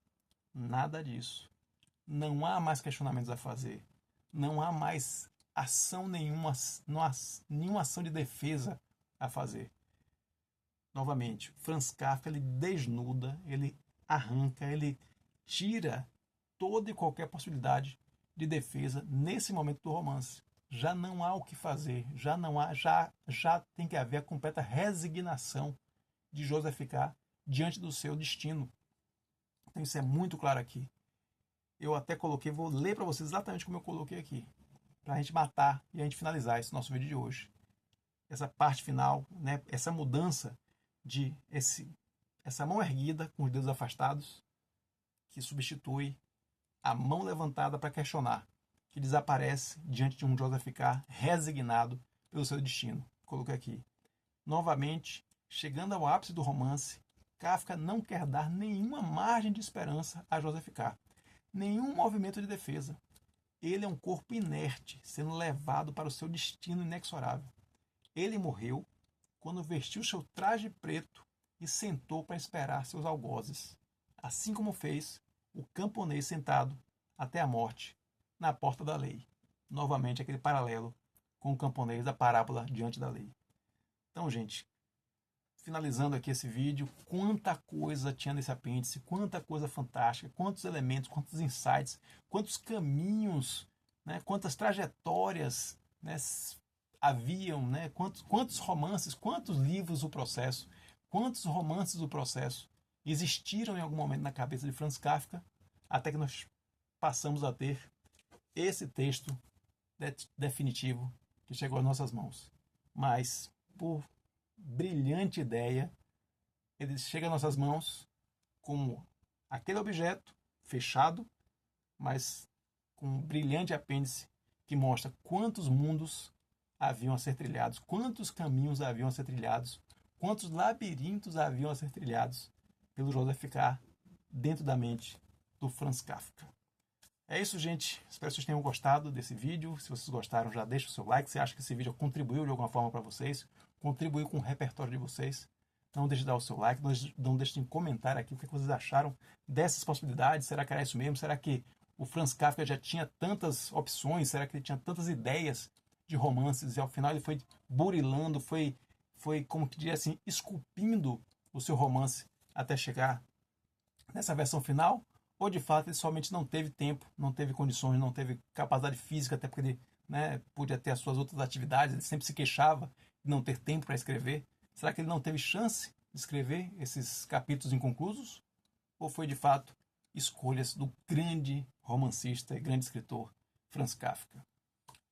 nada disso. Não há mais questionamentos a fazer. Não há mais ação nenhuma, não há nenhuma ação de defesa a fazer. Novamente, Franz Kafka, ele desnuda, ele arranca, ele tira toda e qualquer possibilidade de defesa nesse momento do romance. Já não há o que fazer, já não há, já tem que haver a completa resignação de Joseph K. diante do seu destino. Então isso é muito claro aqui. Eu até coloquei, vou ler para vocês exatamente como eu coloquei aqui, para a gente matar e a gente finalizar esse nosso vídeo de hoje. Essa parte final, né, essa mudança de essa mão erguida com os dedos afastados, que substitui a mão levantada para questionar, que desaparece diante de um Joseph K. resignado pelo seu destino. Coloquei aqui. Novamente, chegando ao ápice do romance, Kafka não quer dar nenhuma margem de esperança a Joseph K. Nenhum movimento de defesa. Ele é um corpo inerte, sendo levado para o seu destino inexorável. Ele morreu quando vestiu seu traje preto e sentou para esperar seus algozes, assim como fez o camponês sentado até a morte na porta da lei. Novamente aquele paralelo com o camponês da parábola diante da lei. Então, gente, finalizando aqui esse vídeo, quanta coisa tinha nesse apêndice, quanta coisa fantástica, quantos elementos, quantos insights, quantos caminhos, né, quantas trajetórias, né, haviam, né, quantos romances, quantos livros o processo, quantos romances do processo existiram em algum momento na cabeça de Franz Kafka, até que nós passamos a ter esse texto definitivo que chegou às nossas mãos. Mas, por brilhante ideia, ele chega às nossas mãos como aquele objeto fechado, mas com um brilhante apêndice que mostra quantos mundos haviam a ser trilhados, quantos caminhos haviam a ser trilhados, quantos labirintos haviam a ser trilhados pelo Joseph K. dentro da mente do Franz Kafka. É isso, gente. Espero que vocês tenham gostado desse vídeo. Se vocês gostaram, já deixa o seu like. Se acha que esse vídeo contribuiu de alguma forma para vocês, contribuiu com o repertório de vocês, não deixe de dar o seu like, não deixe de comentar aqui o que vocês acharam dessas possibilidades. Será que era isso mesmo? Será que o Franz Kafka já tinha tantas opções? Será que ele tinha tantas ideias de romances e ao final ele foi burilando, foi como que diria assim, esculpindo o seu romance até chegar nessa versão final? Ou de fato ele somente não teve tempo, não teve condições, não teve capacidade física, até porque ele, né, podia ter as suas outras atividades, ele sempre se queixava de não ter tempo para escrever. Será que ele não teve chance de escrever esses capítulos inconclusos? Ou foi de fato escolhas do grande romancista e grande escritor Franz Kafka?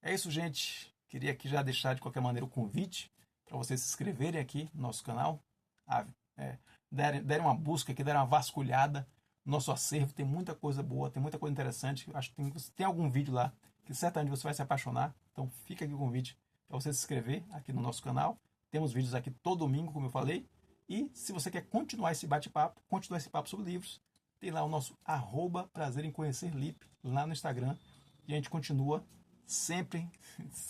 É isso, gente. Queria aqui já deixar de qualquer maneira o convite para vocês se inscreverem aqui no nosso canal, derem uma busca aqui, derem uma vasculhada. Nosso acervo tem muita coisa boa, tem muita coisa interessante. Acho que tem algum vídeo lá que certamente você vai se apaixonar. Então fica aqui o convite para você se inscrever aqui no nosso canal. Temos vídeos aqui todo domingo, como eu falei. E se você quer continuar esse bate-papo, continuar esse papo sobre livros, tem lá o nosso @prazer em conhecer Lipe lá no Instagram. E a gente continua sempre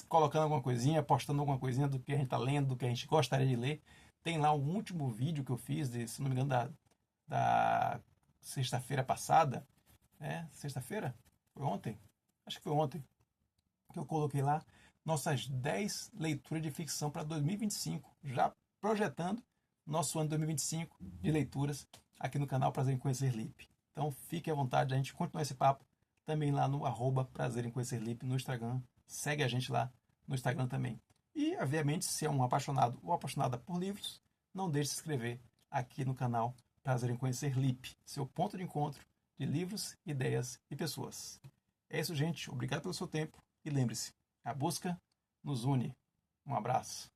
colocando alguma coisinha, postando alguma coisinha do que a gente está lendo, do que a gente gostaria de ler. Tem lá um último vídeo que eu fiz, se não me engano, da sexta-feira passada. Sexta-feira? Foi ontem? Acho que foi ontem. Que eu coloquei lá nossas 10 leituras de ficção para 2025. Já projetando nosso ano 2025 de leituras aqui no canal Prazer em Conhecer Lipe. Então fique à vontade, a gente continua esse papo também lá no @prazer em conhecer Lipe no Instagram. Segue a gente lá no Instagram também. E, obviamente, se é um apaixonado ou apaixonada por livros, não deixe de se inscrever aqui no canal Prazer em Conhecer Lipe, seu ponto de encontro de livros, ideias e pessoas. É isso, gente. Obrigado pelo seu tempo e lembre-se, a busca nos une. Um abraço.